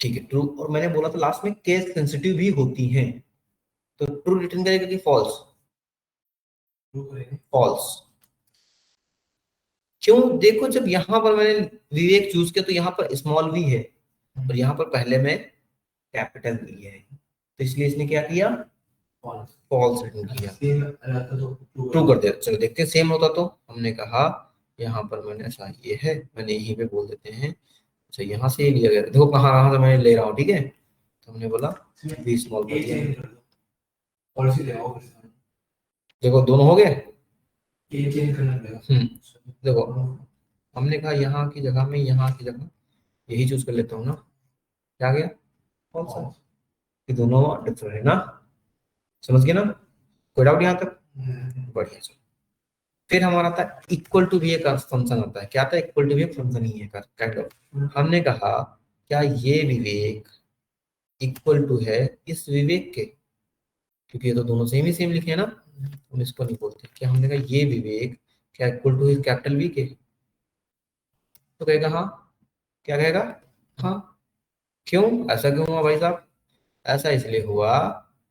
ठीक है ट्रू। और मैंने बोला था लास्ट में केस सेंसिटिव भी होती हैं, तो ट्रू रिटर्न करेगा कि फॉल्स, फॉल्स। क्यों, देखो जब यहाँ पर मैंने विवेक चूज किया तो यहाँ पर स्मॉल भी है और यहाँ पर पहले में कैपिटल भी है, तो इसलिए इसने क्या किया फॉल्स रिटर्न किया, ट्रू कर दिया। चलो देखते हैं सेम होता तो, हमने कहा यहाँ पर मैंने ऐसा ये है, मैंने यहीं पे बोल देते हैं, अच्छा यहाँ से ये लिया गया, देखो कहाँ कहाँ से मैं ले रहा हूँ, ठीक है। तो हमने बोला बी स्मॉल कर दिया, देखो दोनों हो गए, देखो हमने कहा यहाँ की जगह में यहाँ की जगह यही चूज कर लेता हूँ ना, क्या आ गया कौन सा, ये दोनों डिफरेंट है ना, समझ गए ना, कोई डाउट यहाँ तक, बढ़िया। चलो फिर हमारा था इक्वल टू भी एक फंक्शन होता है, क्या था इक्वल टू भी एक फंक्शन ही है काइंड ऑफ। हमने कहा क्या ये विवेक इक्वल टू है इस विवेक के, क्योंकि ये तो दोनों सेम ही सेम लिखे हैं ना, हम इसको नहीं बोलते, क्या हमने कहा ये विवेक क्या इक्वल टू कैपिटल वी के, तो कहेगा हाँ, क्या कहेगा हाँ। क्यों, ऐसा क्यों हुआ भाई साहब, ऐसा इसलिए हुआ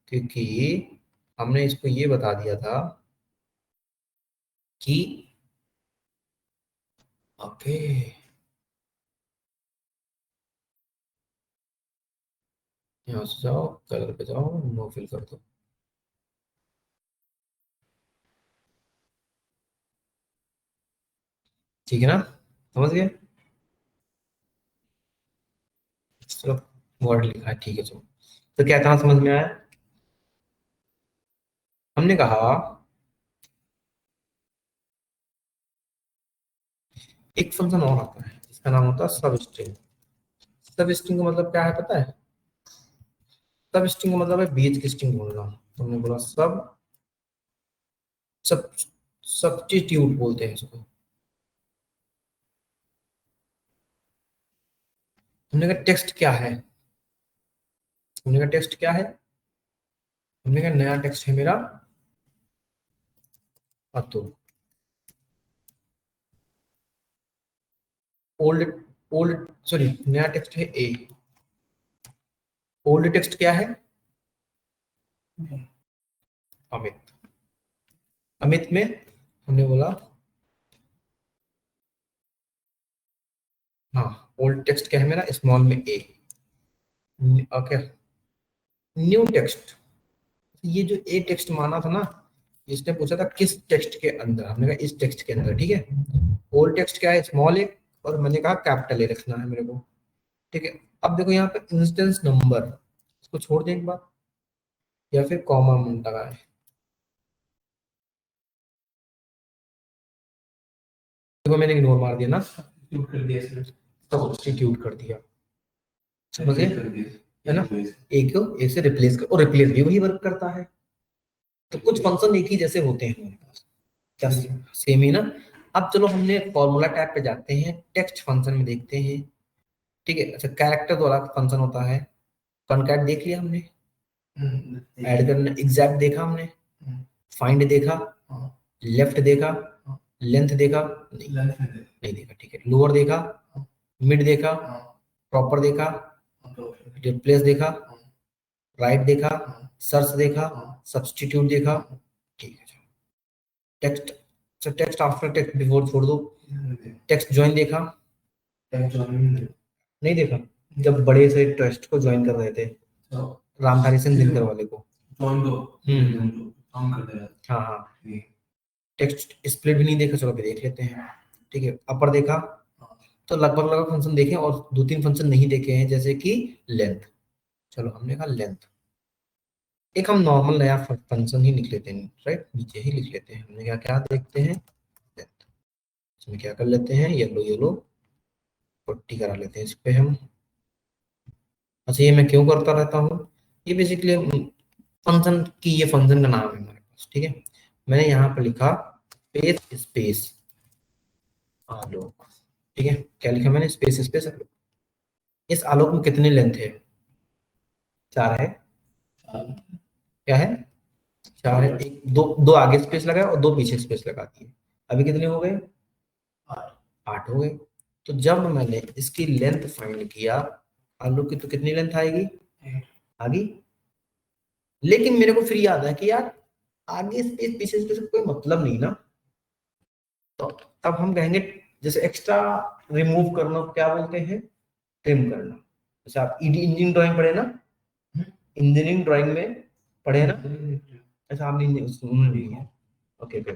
क्योंकि हमने इसको ये बता दिया था कि ओके, यहाँ से जाओ कलर पे जाओ नो फिल कर दो, ठीक है ना, समझ गए। चलो वर्ड लिखा है, ठीक है चलो, तो क्या था समझ में आया, हमने कहा एक फंक्शन और आता है जिसका नाम होता है सब स्ट्रिंग। सब स्ट्रिंग का मतलब क्या है पता है, सब स्ट्रिंग का मतलब है बीच की स्ट्रिंग ढूंढना, तो हमने बोला सब सब सब्स्टिट्यूट बोलते हैं इसको। हमने कहा टेक्स्ट क्या है, हमने कहा टेक्स्ट क्या है, हमने कहा नया टेक्स्ट है मेरा अतुल, ओल्ड ओल्ड सॉरी नया टेक्स्ट है ए, ओल्ड टेक्स्ट क्या है अमित, अमित में हमने बोला हाँ ओल्ड टेक्स्ट क्या है मेरा स्मॉल में ए, ओके। न्यू टेक्स्ट, ये जो ए टेक्स्ट माना था ना, इसने पूछा था किस टेक्स्ट के अंदर, हमने कहा इस टेक्स्ट के अंदर, ठीक है। ओल्ड टेक्स्ट क्या है स्मॉल ए, और मैंने कहा कैपिटल ए रखना है मेरे को, ठीक है। अब देखो यहाँ पे इंस्टेंस नंबर, इसको छोड़ दें एक बार या फिर कॉमा लगाए, देखो मैंने इग्नोर मार दिया ना, सब्स्टिट्यूट कर दिया इसमें, सब्स्टिट्यूट कर दिया, समझे, कर दिया है ना, एक को एक से रिप्लेस कर, और रिप्लेस भी वही वर्क करता है। तो कुछ फंक्शन एक ही जैसे होते हैं हमारे पास, क्या सेम ही ना। अब चलो हमने फॉर्मूला टैब पे जाते हैं, टेक्स्ट फंक्शन में देखते हैं, ठीक है। अच्छा, कैरेक्टर द्वारा फंक्शन होता है, कॉनकैट देख लिया हमने, ऐड करना एग्जैक्ट देखा हमने, फाइंड देखा, लेफ्ट देखा, लेंथ देखा, नहीं देखा, ठीक है। लोअर देखा, मिड देखा, प्रॉपर देखा, रिप्लेस देखा, राइट देखा, सर्च देखा, सब्स्टिट्यूट देखा, ठीक है। टेक्स्ट, तो टेक्स्ट आफ्टर टेक्स्ट बिफोर छोड़ दो, टेक्स्ट ज्वाइन देखा, नहीं देखा, जब बड़े से टेक्स्ट को ज्वाइन कर रहे थे रामधारी सिंह दिनकर वाले को, हाँ हाँ, टेक्स्ट स्प्लिट भी नहीं देखा, चलो अभी देख लेते हैं, ठीक है। अपर देखा, तो लगभग लगभग फंक्शन देखे, और दो तीन फंक्शन नहीं देखे हैं, जैसे कि लेंथ, चलो हमने कहा लेंथ, एक हम नॉर्मल नया फंक्शन ही लिख लेते हैं, राइट, नीचे ही लिख लेते हैं, हमने क्या क्या देखते हैं, लेंथ, इसमें क्या कर लेते हैं, येलो येलो पट्टी करा लेते हैं इस पे हम। अच्छा, ये मैं क्यों करता रहता हूँ, ये बेसिकली फंक्शन की, ये फंक्शन का नाम है हमारे पास, ठीक है। मैंने यहाँ पर लिखा स्पेस स्पेस आलोक, ठीक है, क्या लिखा मैंने, स्पेस स्पेस आलोक। इस आलोक में कितनी लेंथ है, 4 है, क्या है, 4 है, एक दो दो आगे स्पेस लगाया और 2 पीछे स्पेस लगा दिए, अभी कितने हो गए, 8 हो गए। तो जब मैंने इसकी लेंथ फाइंड किया आलोक की, तो कितनी लेंथ आएगी, आ गई। लेकिन मेरे को फिर याद है कि यार आगे स्पेस पीछे स्पेस कोई मतलब नहीं ना, तो तब हम कहेंगे, जैसे एक्स्ट्रा रिमूव करना को क्या बोलते हैं, ट्रिम करना। जैसे आप इंजीनियरिंग ड्राइंग पढ़े ना, इंजीनियरिंग ड्राइंग में पढ़े ना, ऐसा आपने नहीं है, ओके ओके।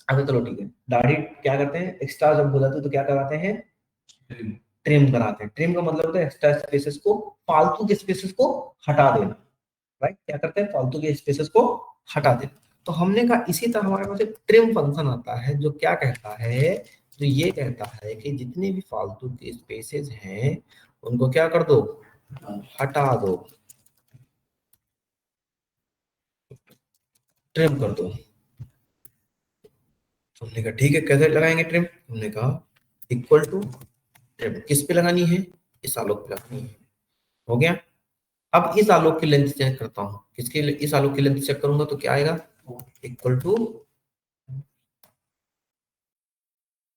अच्छा चलो ठीक है, दाढ़ी क्या करते हैं, एक्स्ट्रा जब हो जाते हैं तो क्या कराते हैं, ट्रिम कराते हैं। ट्रिम का मतलब होता है एक्स्ट्रा स्पेसेस को, फालतू के स्पेसेस को हटा देना, राइट, क्या करते हैं, फालतू के स्पेसेस को हटा देना। तो हमने कहा इसी तरह हमारे पास एक ट्रिम फंक्शन आता है, जो क्या कहता है, तो ये कहता है कि जितने भी फालतू के स्पेसेस हैं उनको क्या कर दो, हटा दो, ट्रिम कर दो। तो हमने कहा ठीक है, कैसे लगाएंगे ट्रिम, हमने कहा इक्वल टू ट्रिम, किस पे लगानी है, इस आलोक पे लगानी है, हो गया। अब इस आलोक की लेंथ चेक करता हूँ, किसके, इस आलोक की लेंथ चेक करूंगा तो क्या आएगा, इक्वल टू,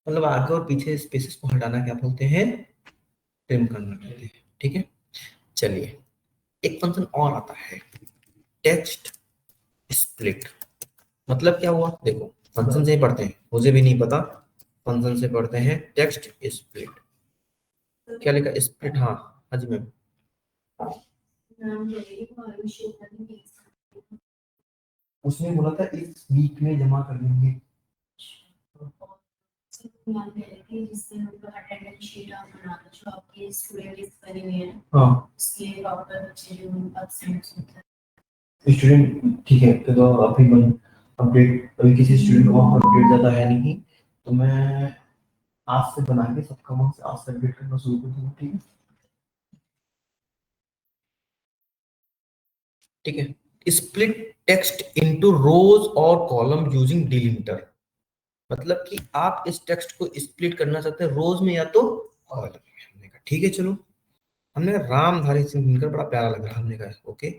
मतलब आगे और पीछे स्पेसेस को हटाना क्या बोलते हैं, ट्रिम करना कहते हैं, ठीक है। चलिए, एक फंक्शन और आता है, टेक्स्ट स्प्लिट। मतलब क्या हुआ, देखो फंक्शन से ही पढ़ते हैं, मुझे भी नहीं पता, फंक्शन से पढ़ते हैं, टेक्स्ट स्प्लिट, क्या लिखा, स्प्लिट, हाँ हाँ जी मैम, उसने बोला था इस वीक में जमा कर देंगे, हाँ स्टूडेंट, ठीक है, तो अभी अपडेट, अभी किसी स्टूडेंट को अपडेट ज़्यादा है नहीं, तो मैं आज से बना के सबका वहाँ से आज से अपडेट करना शुरू कर दूंगा, ठीक है, ठीक है। स्प्लिट टेक्स्ट इनटू रोज और कॉलम यूजिंग डिलीमीटर, मतलब कि आप इस टेक्स्ट को स्प्लिट करना चाहते हैं रोज में या तो कॉलम में। हमने कहा ठीक है चलो, हमने कहा रामधारी सिंह दिनकर बड़ा प्यारा लग रहा, हमने कहा ओके।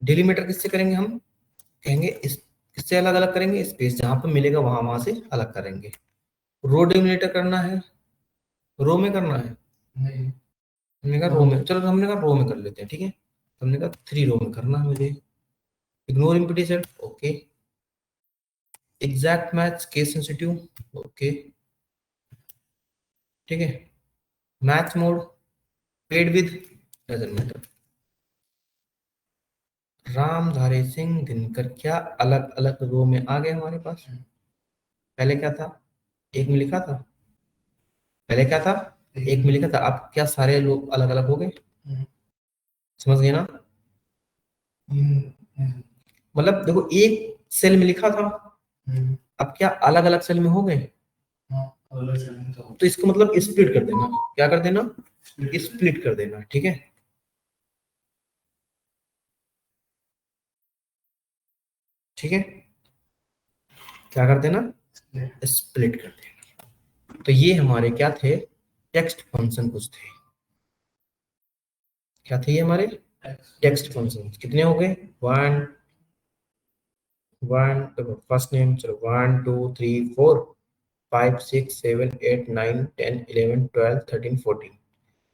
डिलीमीटर किससे करेंगे हम, कहेंगे इस, किससे अलग अलग करेंगे, स्पेस जहां पर मिलेगा वहां वहां से अलग करेंगे। रो डिलीमीटर करना है, रो में करना है, हमने कहा रो में, चलो हमने कहा रो में कर लेते हैं, ठीक है। हमने कहा 3 रो में करना है मुझे, ignore empty set, okay. Exact match case sensitive, okay, ठीक है। Match mode, paid with, doesn't matter. Ramdhari Singh Dinkar क्या अलग अलग रो में आ गए हमारे पास, पहले क्या था, एक में लिखा था, पहले क्या था, एक में लिखा था, अब क्या सारे लोग अलग अलग हो गए, समझ गए ना। मतलब देखो एक सेल में लिखा था, अब क्या अलग अलग सेल में हो गए, तो इसको मतलब स्प्लिट कर देना, क्या कर देना, स्प्लिट कर देना, ठीक है। ठीक है, क्या कर देना, स्प्लिट कर देना। तो ये हमारे क्या थे, टेक्स्ट फंक्शन कुछ थे, क्या थे ये हमारे टेक्स्ट फंक्शन। कितने हो गए, वन वन, तो फर्स्ट नेम, चलो 1 2 3 4 5 6 7 8 9 10 11 12 13 14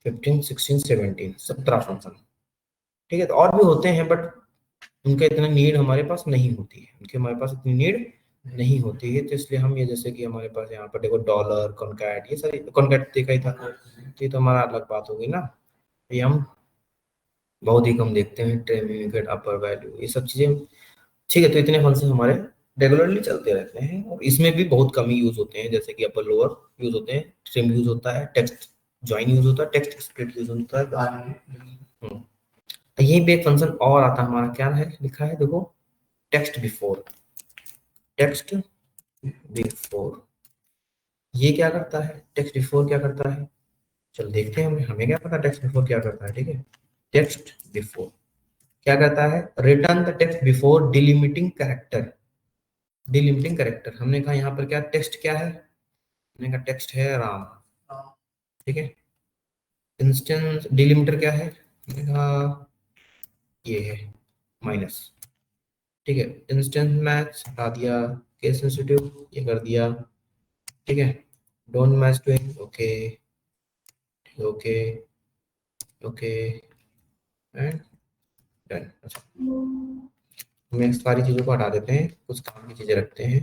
15 16 17 फंक्शन। ठीक है, तो और भी होते हैं बट उनका इतना नीड हमारे पास नहीं होती है, उनकी हमारे पास इतनी नीड नहीं होती है, तो इसलिए हम ये जैसे कि हमारे पास यहाँ पर देखो डॉलर, कॉन्कैट, ये सारी, कॉन्कैट देखा ही था, तो ये तो हमारा अलग बात होगी ना, ये हम बहुत ही कम देखते हैं, ट्रेमिनेट, अपर वैल्यू, ये सब चीजें। ठीक है, तो इतने फंक्शन हमारे रेगुलरली चलते रहते हैं, और इसमें भी बहुत कम ही यूज होते हैं, जैसे कि अपर लोअर यूज होते हैं, ट्रिम यूज होता है, टेक्स्ट ज्वाइन यूज होता है, टेक्स्ट स्प्लिट यूज होता है। हम्म। यहीं पे एक फंक्शन और आता है हमारा, क्या है लिखा है देखो, टेक्स्ट बिफोर, टेक्स्ट बिफोर। ये क्या करता है, टेक्स्ट बिफोर क्या करता है, चल देखते हैं, हमें हमें क्या पता टेक्स्ट बिफोर क्या करता है। ठीक है, टेक्स्ट बिफोर क्या करता है, return the text before delimiting character. Delimiting character, हमने कहा यहाँ पर क्या टेक्स्ट क्या है, हमने कहा टेक्स्ट है राम। ठीक है, इंस्टेंस डिलिमिटर क्या है, हमने कहा ये है माइनस। ठीक है, इंस्टेंस मैच हटा दिया, केस सेंसिटिव ये कर दिया। ठीक है, don't match to, okay okay okay and done. अच्छा, हम इन सारी चीजों को हटा देते हैं, कुछ काम की चीजें रखते हैं।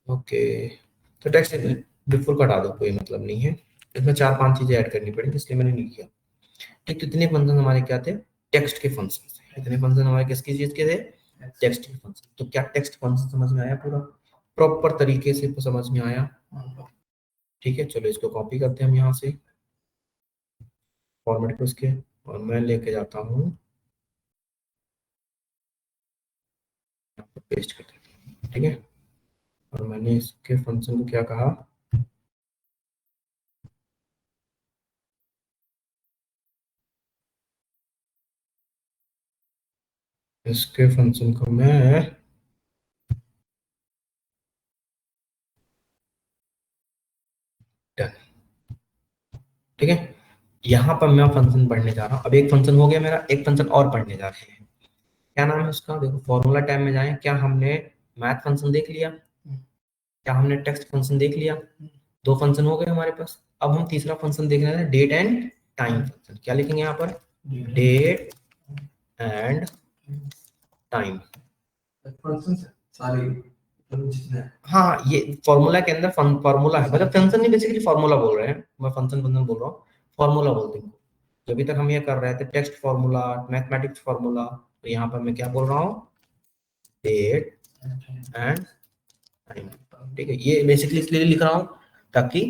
ओके, तो टेक्स्ट बिल्कुल हटा दो, कोई मतलब नहीं है, इसमें 4 5 चीजें ऐड करनी पड़ेगी, इसलिए मैंने नहीं किया। ठीक, तो इतने फंक्शन हमारे क्या थे, टेक्स्ट के फंक्शन थे। इतने फंक्शन हमारे किसकी चीज के थे, टेक्स्ट के फंक्शन। तो क्या टेक्स्ट फंक्शन समझ में आया, पूरा प्रॉपर तरीके से समझ में आया। ठीक है, चलो इसको कॉपी करते हैं हम यहाँ से फॉर्मेट को उसके, और मैं लेके जाता हूँ पेस्ट कर देता हूँ। ठीक है, और मैंने इसके फंक्शन को क्या कहा, इसके फंक्शन को मैं डन। ठीक है, यहाँ पर मैं फंक्शन पढ़ने जा रहा हूँ, अब एक फंक्शन हो गया मेरा, एक फंक्शन और पढ़ने जा रहे हैं। क्या नाम है उसका, देखो फॉर्मूला टाइम में जाए, क्या हमने मैथ फंक्शन देख लिया, क्या हमने टेक्स्ट फंक्शन देख लिया, 2 फंक्शन हो गए हमारे पास। अब हम तीसरा फंक्शन देख रहे हैं, डेट एंड टाइम फंक्शन। क्या लिखेंगे यहाँ पर, डेट एंड टाइम सारी। हाँ, ये फॉर्मूला के अंदर फॉर्मूला है, मतलब फंक्शन नहीं, बेसिकली फॉर्मूला बोल रहे हैं, मैं फंक्शन फंक्शन बोल रहा हूँ, फॉर्मूला बोलते हैं। तो अभी तक हम ये कर रहे थे टेक्स्ट फॉर्मूला, मैथमेटिक्स फॉर्मूला, तो यहाँ पर मैं क्या बोल रहा हूँ, डेट एंड टाइम। ठीक है, ये बेसिकली इसलिए लिख रहा हूँ ताकि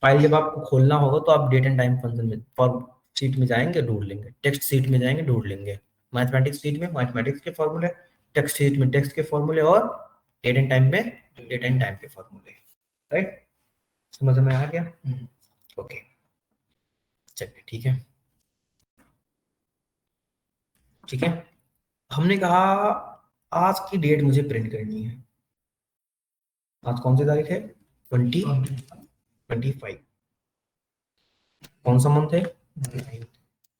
फाइल जब आपको खोलना होगा तो आप डेट एंड टाइम फंक्शन में फॉर्म शीट में जाएंगे ढूंढ लेंगे, टेक्स्ट शीट में जाएंगे ढूंढ लेंगे, मैथमेटिक्स शीट में मैथमेटिक्स के फॉर्मूले, टेक्स्ट शीट में टेक्स्ट के फॉर्मूले, और डेट एंड टाइम में डेट एंड टाइम के फॉर्मूले। राइट, समझ में आ गया। ओके, चलिए ठीक है। ठीक है, हमने कहा आज की डेट मुझे प्रिंट करनी है। आज कौन सी तारीख है, 25। कौन सा मंथ है,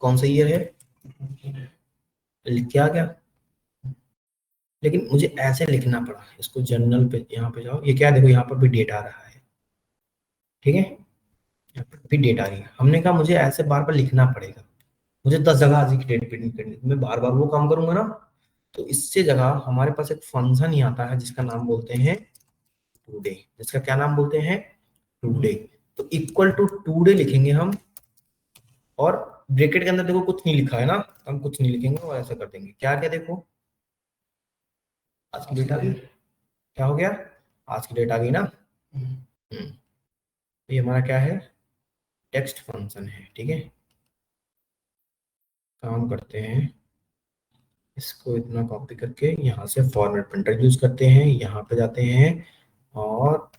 कौन सा ईयर है, लिख के आ गया। लेकिन मुझे ऐसे लिखना पड़ा, इसको जर्नल पे यहाँ पे जाओ, ये क्या है देखो, यहाँ पर भी डेट आ रहा है। ठीक है, यहाँ पर भी डेट आ रही है, हमने कहा मुझे ऐसे बार बार लिखना पड़ेगा, मुझे 10 जगह आज की डेट प्रिंट करनी है, मैं बार बार वो काम करूंगा ना, तो इससे जगह हमारे पास एक फंक्शन ही आता है जिसका नाम बोलते हैं टुडे। जिसका क्या नाम बोलते हैं, टुडे। तो इक्वल टू टुडे लिखेंगे हम, और ब्रैकेट के अंदर देखो कुछ नहीं लिखा है ना, तो हम कुछ नहीं लिखेंगे और ऐसा कर देंगे, क्या क्या देखो, आज की डेट आ गई, क्या हो गया, आज की डेट आ गई ना। ये हमारा क्या है, टेक्स्ट फंक्शन है। ठीक है, काम करते हैं, इसको इतना कॉपी करके यहाँ से फॉर्मेट प्रिंटर यूज करते हैं, यहाँ पे जाते हैं और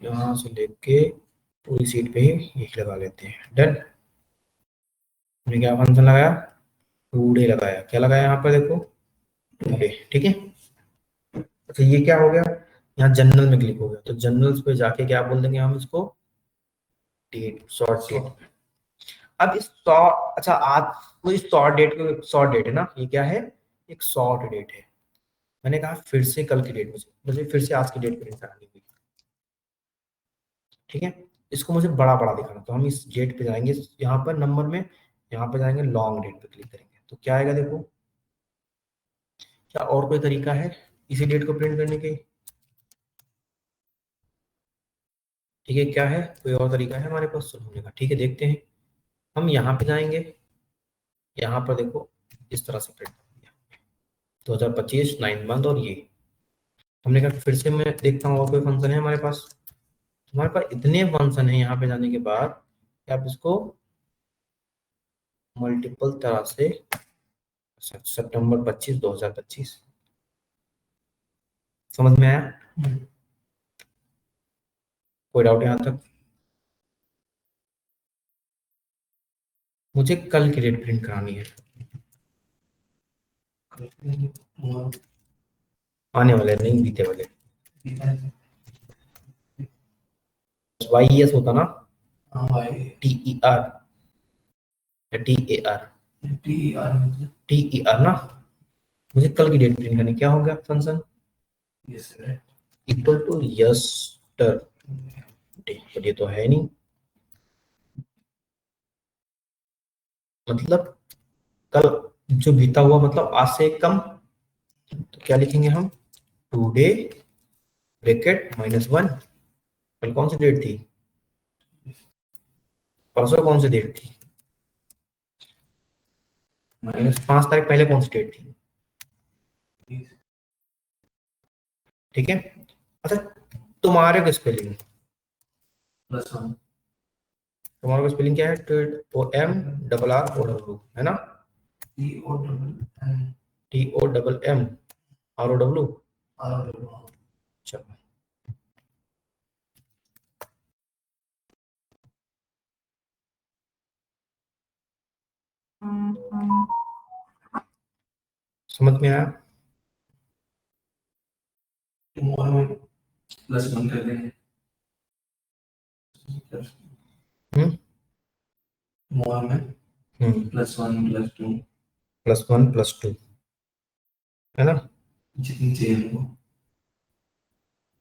यहाँ से लेके पूरी सीट पे ही यही लगा लेते हैं। डन। हमने क्या फंक्शन लगाया, टूडे लगाया, क्या लगाया यहाँ पर देखो, टूडे। ठीक है। अच्छा ये क्या हो गया, यहाँ जनरल में क्लिक हो गया, तो जनरल्स पे जाके क्या बोल देंगे हम इसको, डेट, शॉर्ट डेट। अब इस शॉर्ट, अच्छा आज वो इस शॉर्ट डेट को, शॉर्ट डेट है ना, ये क्या है, एक शॉर्ट डेट है। मैंने कहा फिर से कल की डेट, मुझे मुझे फिर से आज की डेट प्रिंट करानी हुई। ठीक है। इसको मुझे बड़ा बड़ा दिखाना, तो हम इस डेट पे जाएंगे, यहाँ पर नंबर में, यहाँ पे जाएंगे लॉन्ग डेट पे क्लिक करेंगे, तो क्या आएगा देखो। क्या और कोई तरीका है इसी डेट को प्रिंट करने के? ठीक है, क्या है, कोई और तरीका है हमारे पास सुनने का? ठीक है, देखते हैं। हम यहाँ पे जाएंगे, यहाँ पर देखो इस तरह से प्रिंट कर दिया, 2025 9 मंथ, और ये हमने कहा फिर से मैं देखता हूँ और कोई फंक्शन है हमारे पास। हमारे पास इतने फंक्शन है यहाँ पे जाने के बाद कि आप इसको मल्टीपल तरह से, सितंबर 25 2025, समझ में आया? कोई डाउट यहाँ तक? मुझे कल की डेट प्रिंट करानी है, आने वाले नहीं, बीते वाले। वाई एस होता ना, T E R, T A R, T E R ना। मुझे कल की डेट प्रिंट करनी, क्या हो गया फंक्शन, इक्वल टू यस्टर, बट ये तो है नहीं, मतलब कल जो बीता हुआ, मतलब आज से कम, तो क्या लिखेंगे हम, टुडे ब्रैकेट -1। कल कौन सी डेट थी, परसों कौन सी डेट थी, -5 तारीख, पहले कौन सी डेट थी? ठीक है। अच्छा तुम्हारे को स्पेलिंग, तुम्हारे को स्पेलिंग क्या है, O M double R O W है ना, T O double M R O W. चलो समझ में आया? +1 कर देंगे, हम्म +1 +2 है ना, जितनी चाहिए हमको,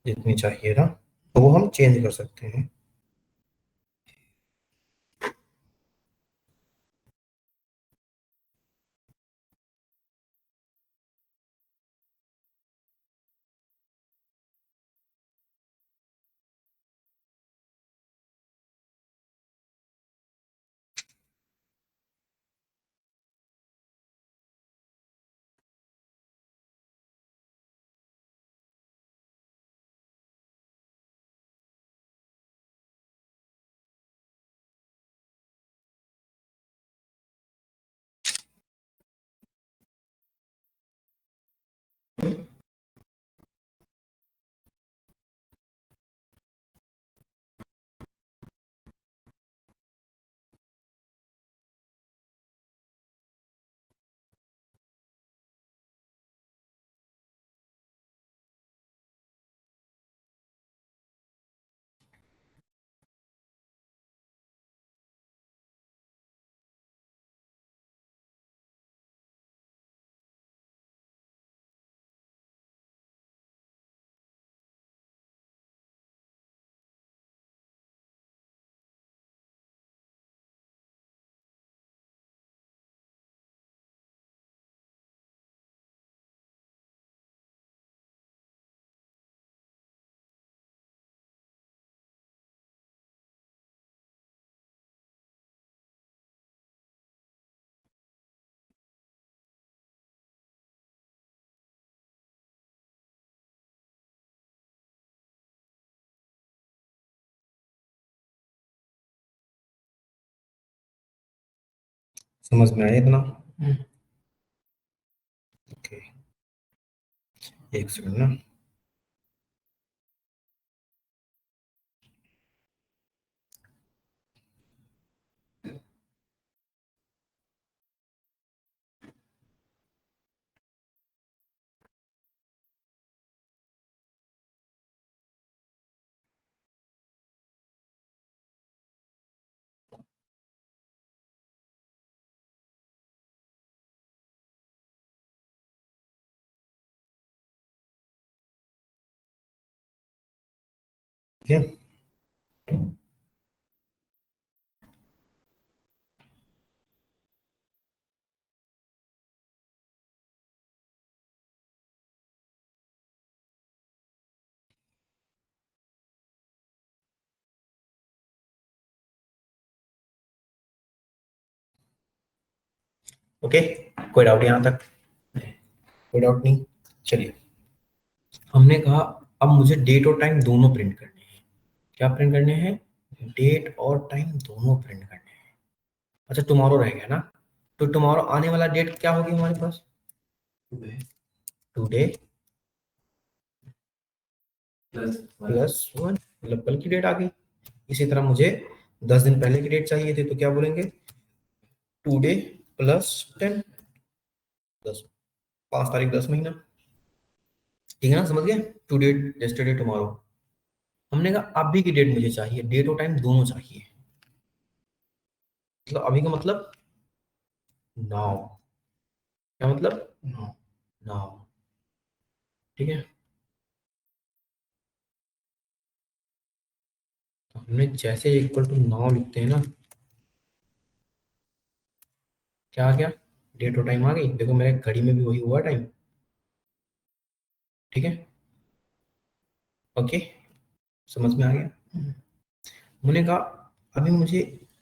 जितनी चाहिए ना, तो वो हम चेंज कर सकते हैं। समझ में आया इतना? ओके, एक सेकंड ना। ठीक है। ओके, कोई डाउट यहाँ तक? कोई डाउट नहीं। चलिए, हमने कहा अब मुझे डेट और टाइम दोनों प्रिंट करने हैं। क्या प्रिंट करने हैं? डेट और टाइम दोनों प्रिंट करने हैं। अच्छा, टुमारो रह गया ना, तो टुमारो आने वाला डेट क्या होगी हमारे पास? टुडे +1, मतलब कल की डेट आ गई। इसी तरह मुझे 10 दिन पहले की डेट चाहिए थी, तो क्या बोलेंगे? टुडे +10, 10, 5 तारीख 10 महीना। ठीक है ना, समझ गए? Today, yesterday, tomorrow. हमने कहा अभी की डेट मुझे चाहिए, डेट और टाइम दोनों चाहिए। मतलब अभी का मतलब नाउ। क्या मतलब? नाउ। ठीक है, तो हमने जैसे इक्वल टू नाउ लिखते हैं ना, क्या आ गया? डेट और टाइम आ गई। देखो मेरे घड़ी में भी वही हुआ टाइम। ठीक है, ओके, समझ में आ गया? मैंने कहा अभी मुझे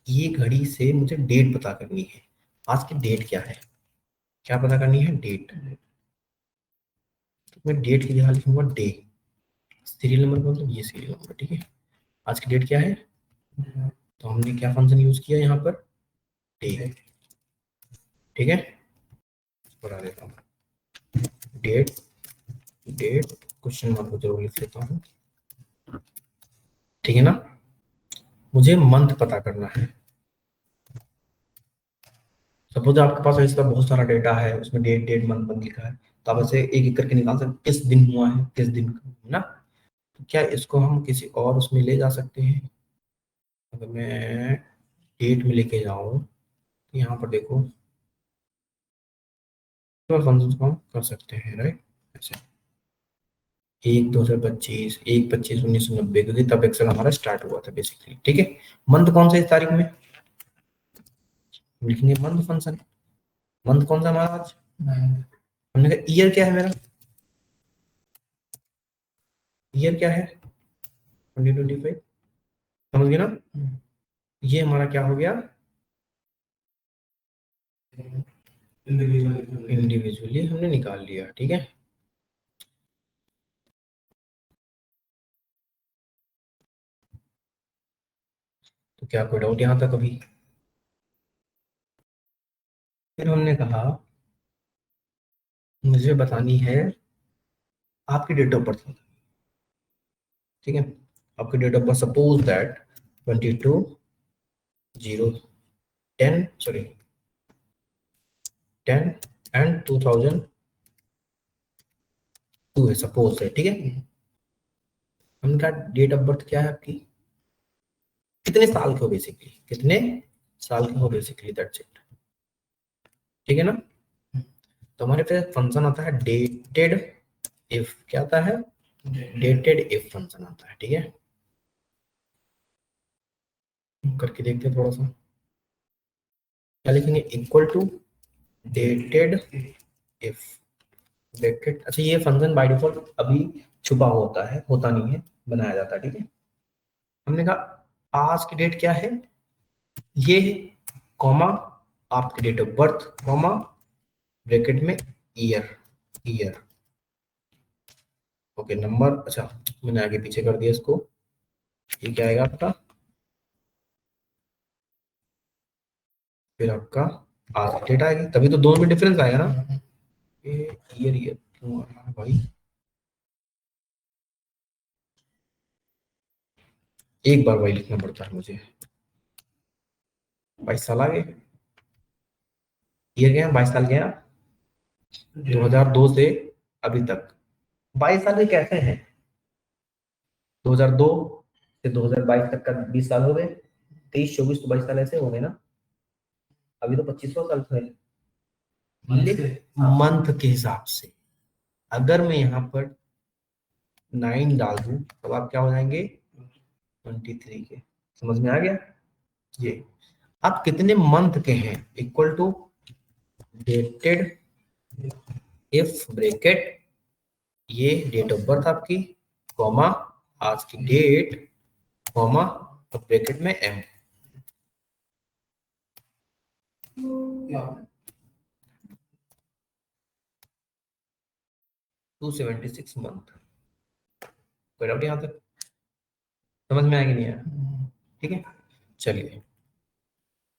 ये घड़ी से मुझे डेट पता करनी है। आज की डेट क्या है? क्या पता करनी है? डेट। तो मैं डेट की जगह लिखूंगा डे। सीरियल नंबर मतलब ये सीरियल नंबर। ठीक है, आज की डेट क्या है? तो हमने क्या फंक्शन यूज किया यहाँ पर? डे। ठीक है, बना देता हूँ डेट। डेट क्वेश्चन मार्क को जरूर लिख लेता हूँ। ठीक है ना, मुझे मंथ पता करना है। सपोज आपके पास ऐसा बहुत सारा डेटा है, उसमें डेट डेट मंथ मंथ लिखा है, तो आप ऐसे एक एक करके निकाल सकते किस दिन हुआ है, किस दिन का, है ना? तो क्या इसको हम किसी और उसमें ले जा सकते हैं? अगर मैं डेट में लेके जाऊं तो यहाँ पर देखो, तो फंक्शन को हम कर सकते हैं, राइट? ऐसे 1/2025, 1/25/1990, क्योंकि तब एक्सेल हमारा स्टार्ट हुआ था बेसिकली। ठीक है, मंथ कौन सा इस तारीख में? लिखेंगे मंथ फंक्शन। मंथ कौन सा हमारा आज? हमने कहा ईयर क्या है मेरा? ईयर क्या है? 2025। समझ गए ना? ये हमारा क्या हो गया? इंडिविजुअली हमने निकाल लिया। ठीक है, तो क्या कोई डाउट यहाँ तक अभी? फिर हमने कहा मुझे बतानी है आपकी डेट ऑफ बर्थ। ठीक है, आपकी date of birth, suppose that 22/0/10, sorry 10 and 2002 है, सपोज है। ठीक है, हमने कहा डेट ऑफ बर्थ क्या है आपकी, कितने साल के हो बेसिकली, कितने साल के हो बेसिकली, दैट्स इट। ठीक है ना, तो हमारे पास फंक्शन आता है डेटेड इफ। क्या आता है? डेटेड इफ फंक्शन आता है। ठीक है, करके देखते हैं थोड़ा सा। क्या लिखेंगे? Equal to dated if. Dated, अच्छा ये फंक्शन बाय डिफॉल्ट अभी छुपा होता है, होता नहीं है, बनाया जाता है। ठीक है, हमने कहा आज की डेट क्या है, ये है, कॉमा आपकी date of birth, comma bracket में ईयर। Year, okay, number. अच्छा, मैंने आगे पीछे कर दिया इसको। ये क्या आएगा आपका? फिर आपका आज की डेट आएगी, तभी तो दोनों में डिफरेंस आएगा ना। ये ईयर ईयर क्यों आ रहा है भाई? एक बार भाई लिखना पड़ता है मुझे। 22 साल आ गए। ईयर गया, 22 साल गया 2002 से अभी तक। 22 साल में कैसे हैं? 2002 से 2022 तक का 20 साल हो गए। 23, 24 तो 22 साल ऐसे हो गए ना। अभी तो 25वां साल है। मंथ के हिसाब से अगर मैं यहाँ पर 9 डाल दूं, तब आप क्या हो जाएंगे? 23 के, समझ में आ गया। ये आप कितने मंथ के हैं equal to dated if bracket, ये डेट ऑफ बर्थ आपकी, कॉमा आज की डेट, कॉमा ब्रैकेट में एम। 276 मंथ। कोई डाउट यहाँ तक, समझ में आएगी नहीं यार? ठीक है, चलिए।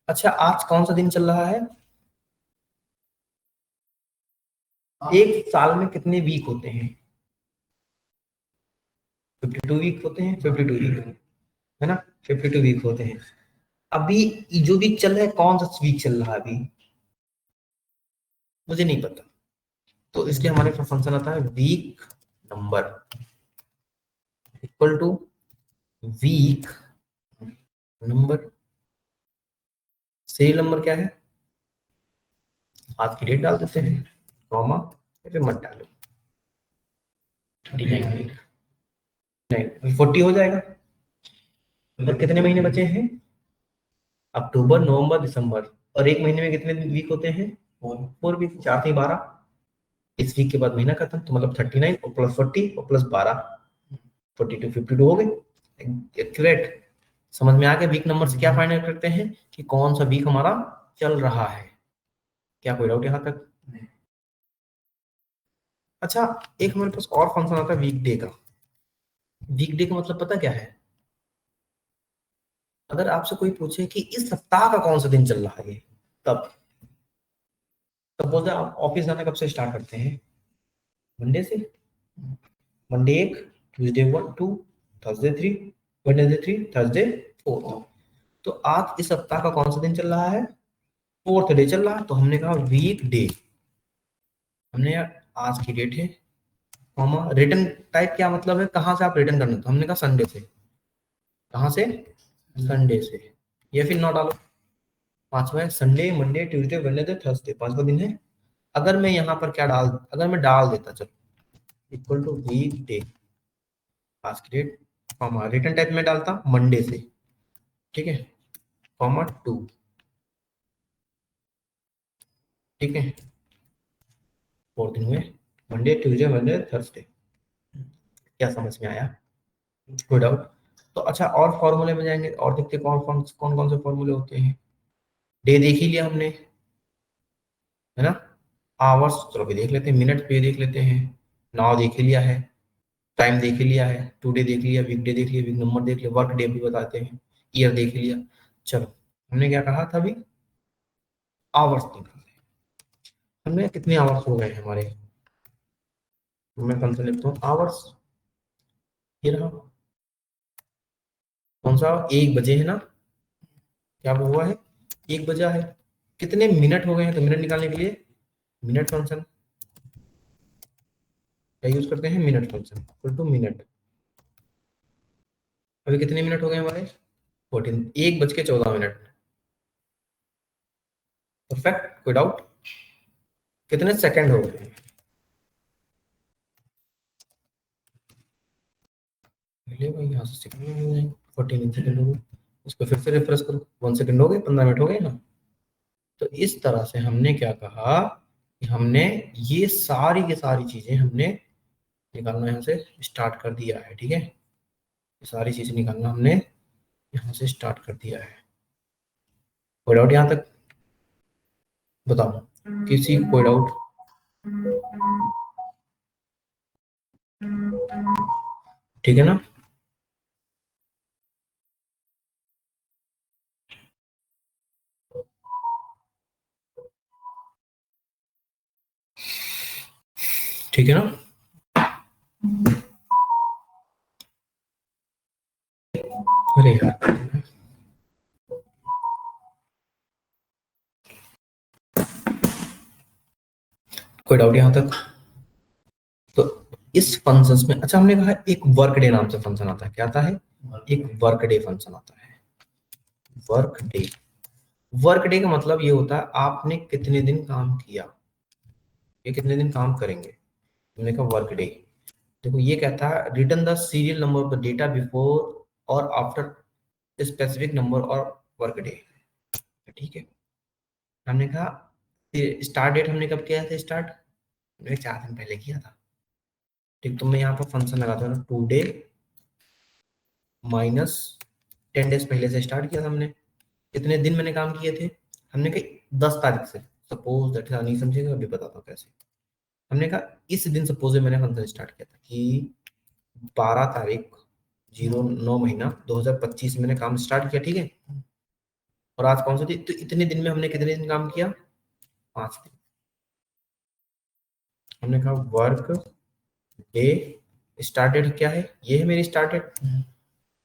अच्छा, आज कौन सा दिन चल रहा है? एक साल में कितने वीक होते हैं? 52 वीक होते हैं, 52 वीक है ना, 52 वीक होते हैं। अभी जो वीक चल रहा है, कौन सा वीक चल रहा है अभी, मुझे नहीं पता। तो इसलिए हमारे पास फंक्शन आता है week number equal to week number. Serial number क्या है, आज की डेट डाल देते हैं, कॉमा फिर मत डालो, 39 नहीं 40 हो जाएगा। और कितने महीने बचे हैं? अक्टूबर, नवंबर, दिसंबर। और एक महीने में कितने वीक होते हैं? 4 वीक, 4 से 12। इस वीक के बाद महीना खत्म, तो मतलब 39 और प्लस 40 और प्लस 12, 42, 52 हो गए। एक्यूरेट। समझ में आ गया? वीक नंबर से क्या फाइंड आउट करते हैं कि कौन सा वीक हमारा चल रहा है। क्या कोई डाउट यहाँ तक? अच्छा, एक हमारे पास और फंक्शन आता है वीक डे का। वीक डे का मतलब पता क्या है? अगर आपसे कोई पूछे कि इस सप्ताह का कौन सा दिन चल रहा है ये, तब तब बोलते हैं आप ऑफिस जाना कब से स्टार्ट करते हैं? मंडे से। Monday 1, Tuesday 1 2, Thursday 3, Wednesday 3, Thursday 4। तो आज इस सप्ताह का कौन सा दिन चल रहा है? 4th डे चल रहा है, तो हमने कहा वीक डे। हमने यार आज की डेट है, कॉमा रिटर्न टाइप क्या मतलब है, कहाँ से आप रिटर्न करना, तो हमने कहा संडे से। कहाँ से? संडे से। या फिर नौ डालो। पांचवा है Sunday, Monday, Tuesday, Wednesday, Thursday, पांचवा दिन है। अगर मैं यहाँ पर क्या डाल, अगर मैं डाल देता, चलो इक्वल टू वीक डे, आज की डेट, कॉमा रिटर्न टाइप में डालता मंडे से, ठीक है, कॉमा 2, ठीक है। 4 दिन हुए, मंडे, ट्यूसडे, वेडनेसडे, थर्सडे। क्या समझ में आया? कोई डाउट? तो अच्छा, और फॉर्मूले में जाएंगे और देखते कौन कौन कौन कौन से फॉर्मूले होते हैं। डे देख ही लिया हमने, है ना। आवर्स चलो भी देख लेते हैं, मिनट पे देख लेते हैं, नाउ देख ही लिया है, टाइम देख ही लिया है, टुडे देख लिया, वीक डे देख लिया, वीक नंबर देख लिया, वर्क डे भी बताते हैं, ईयर देख ही लिया। चलो, हमने क्या कहा था अभी? आवर्स निकालते हैं। हमने कितने आवर्स हो गए हैं हमारे? मैं कौन सा लिखता हूँ आवर्स, ये रहा। कौन सा? 1 बजे है ना, क्या हुआ है? 1 बजा है। कितने मिनट हो गए हैं, तो मिनट निकालने के लिए मिनट फंक्शन क्या यूज करते हैं? Minute function equal to minute. अभी कितने मिनट हो गए हमारे? 14, 1 बज के 14 मिनट। परफेक्ट, कोई डाउट? कितने सेकंड हो गए? पहले भाई यहाँ से सेकंड में हो जाएंगे, 14 सेकंड हो गए। इसको फिर से रिफ्रेश करो, 1 सेकंड हो गए, 15 मिनट हो गए ना। तो इस तरह से हमने क्या कहा कि हमने ये सारी की सारी चीजें हमने निकालना यहाँ से स्टार्ट कर दिया है, ठीक है। ये सारी चीजें निकालना हमने यहाँ से स्टार्ट कर दिया है। कोई डाउट यहाँ तक? बताओ, किसी को कोई डाउट? ठीक है ना। ठीक है ना। अरे यार, कोई डाउट यहाँ तक? तो इस फंक्शंस में, अच्छा हमने कहा एक वर्क डे नाम से फंक्शन आता है। क्या आता है? एक वर्क डे फंक्शन आता है। वर्क डे, वर्क डे का मतलब ये होता है आपने कितने दिन काम किया, ये कितने दिन काम करेंगे। हमने कहा वर्क डे। देखो ये कहता है return the serial number of the data before और आफ्टर स्पेसिफिक नंबर और वर्क डे। ठीक है, हमने कहा स्टार्ट डेट हमने कब किया था स्टार्ट, हमने 4 दिन पहले किया था। ठीक, तो मैं यहाँ पर फंक्शन लगाता हूँ टू डे माइनस 10 डेज पहले से स्टार्ट किया था हमने। कितने दिन मैंने काम किए थे, हमने कहा 10 तारीख से, सपोज दैट नहीं समझेगा अभी बताता हूँ कैसे। हमने कहा इस दिन सपोज मैंने फंक्शन स्टार्ट किया था कि 12 तारीख 09 महीना 2025 मैंने काम स्टार्ट किया। ठीक है, और आज कौन सा दिन, तो इतने दिन में हमने कितने दिन काम किया, 5 दिन। हमने कहा वर्क डे स्टार्ट डेट क्या है, ये है मेरी स्टार्ट डेट।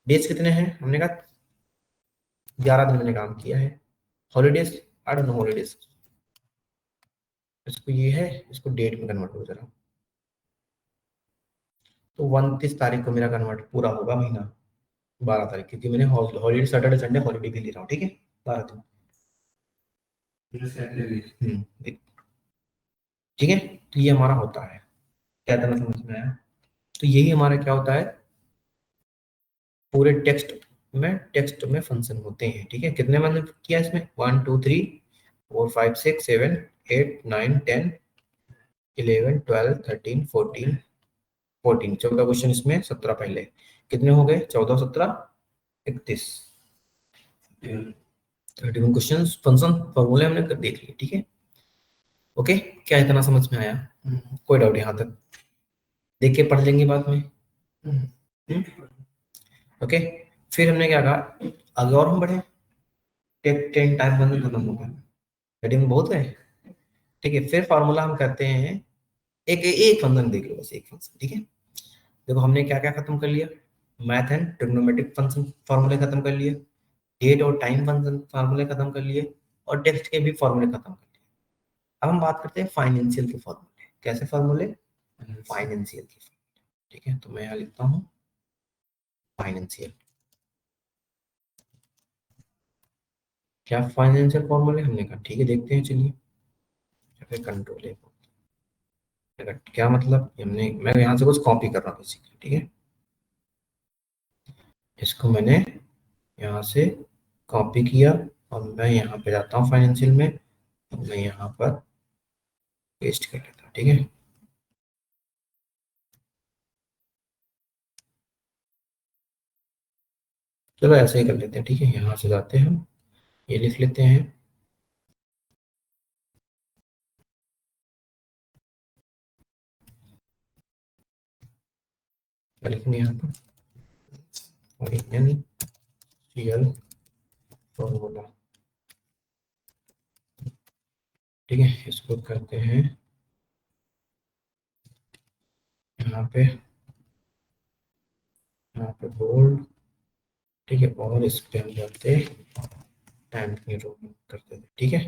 डेज कितने हैं, हमने कहा 11 दिन मैंने काम किया है। Holidays I don't know holidays, इसको ये है, इसको डेट में कन्वर्ट हो जरा। तो 29 तारीख को मेरा कन्वर्ट पूरा होगा महीना, 12 तारीख, क्योंकि मैंने हॉलीडे सैटरडे संडे हॉलीडे भी ले रहा हूँ। ठीक है, 12 दिन। ठीक है, तो ये हमारा होता है, क्या तरह समझ में आया। तो यही हमारा क्या होता है, पूरे टेक्स्ट में फंक्शन होते हैं। ठीक है, कितने मैंने किया इसमें, 1 2 3 4 5 6 7 8 9 10 11 12 13 14 14, 14 क्वेश्चन इसमें, 17 पहले, कितने हो गए, 14 17 31, 31 क्वेश्चन फंक्शन फॉर्मूले हमने देख लिए। ठीक है, ओके, क्या इतना समझ में आया, कोई डाउट यहाँ तक, देख के पढ़ लेंगे बाद में। ओके, फिर हमने क्या कहा, आगे और हम बढ़े, टेक 10 टाइप बंद खत्म हो गया, हेडिंग बहुत है। ठीक है, फिर फॉर्मूला हम करते हैं, एक एक फंक्शन देख लो, बस एक फंक्शन। ठीक है, देखो हमने क्या क्या खत्म कर लिया, मैथ एंड ट्रिग्नोमेट्रिक फंक्शन फार्मूले खत्म कर लिए, डेट और टाइम फंक्शन फार्मूले खत्म कर लिए, और टेक्स्ट के भी फार्मूले खत्म कर लिए। अब हम बात करते हैं फाइनेंशियल के फार्मूले, कैसे फार्मूले, फाइनेंशियल के। ठीक है, तो मैं यहाँ लिखता हूँ फाइनेंशियल, क्या फाइनेंशियल फॉर्मूले, हमने कहा ठीक है देखते हैं चलिए। फिर कंट्रोल है, क्या मतलब, हमने, मैं यहाँ से कुछ कॉपी कर रहा हूँ बेसिकली। ठीक है, इसको मैंने यहाँ से कॉपी किया, और मैं यहाँ पे जाता हूँ फाइनेंशियल में, और मैं यहाँ पर पेस्ट कर लेता हूँ। ठीक है, चलो ऐसे ही कर लेते हैं। ठीक है, यहाँ से जाते हैं हम, ये लिख लेते हैं, क्या लिखेंगे यहाँ पर, फाइनेंशियल फॉर्मूला। ठीक है, इसको करते हैं यहाँ पे, यहाँ पे बोल्ड। ठीक है, और इस पे हम जाते टाइम की रो करते थे। ठीक है,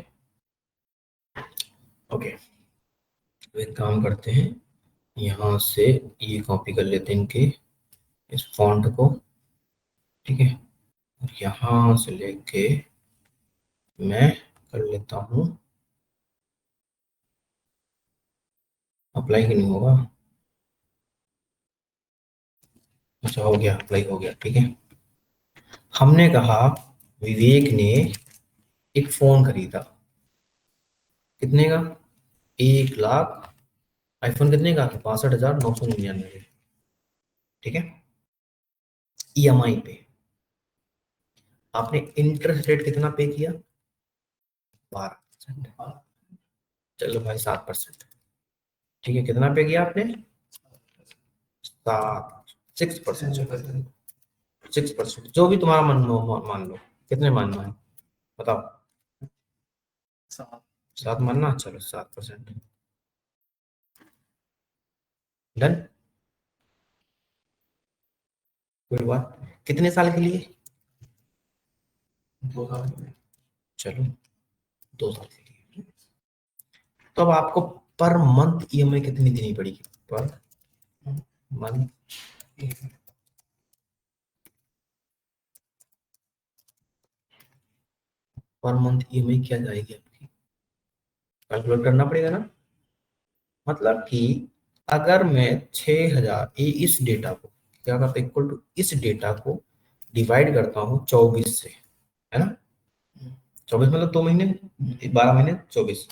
ओके, तो एक काम करते हैं, यहाँ से ये कॉपी कर लेते हैं इनके इस फॉन्ट को। ठीक है, और यहाँ से लेके मैं कर लेता हूँ अप्लाई, की नहीं होगा, अच्छा हो गया, अप्लाई हो गया। ठीक है, हमने कहा विवेक ने एक फोन खरीदा, कितने का, 1 लाख, आईफोन कितने का, 62,999। ठीक है, ईएमआई पे, आपने इंटरेस्ट रेट कितना पे किया, 12%, चलो भाई 7%। ठीक है, कितना पे किया आपने, 6%, 6%, जो भी तुम्हारा मन मान लो, कितने मानना है बताओ, 7 मानना, चलो 7%, डन। कोई बात, कितने साल के लिए, 2 साल के लिए, चलो 2 साल के लिए। तो अब आपको पर मंथ ईएमआई कितनी देनी पड़ेगी, per month, per month EMI क्या जाएगी आपकी, कैलकुलेट करना पड़ेगा ना। मतलब कि अगर मैं 6,000 इस डेटा को क्या करता, इक्वल टू इस डेटा को डिवाइड करता हूँ 24 से, है ना, 24 मतलब 2 महीने, 12 महीने 24,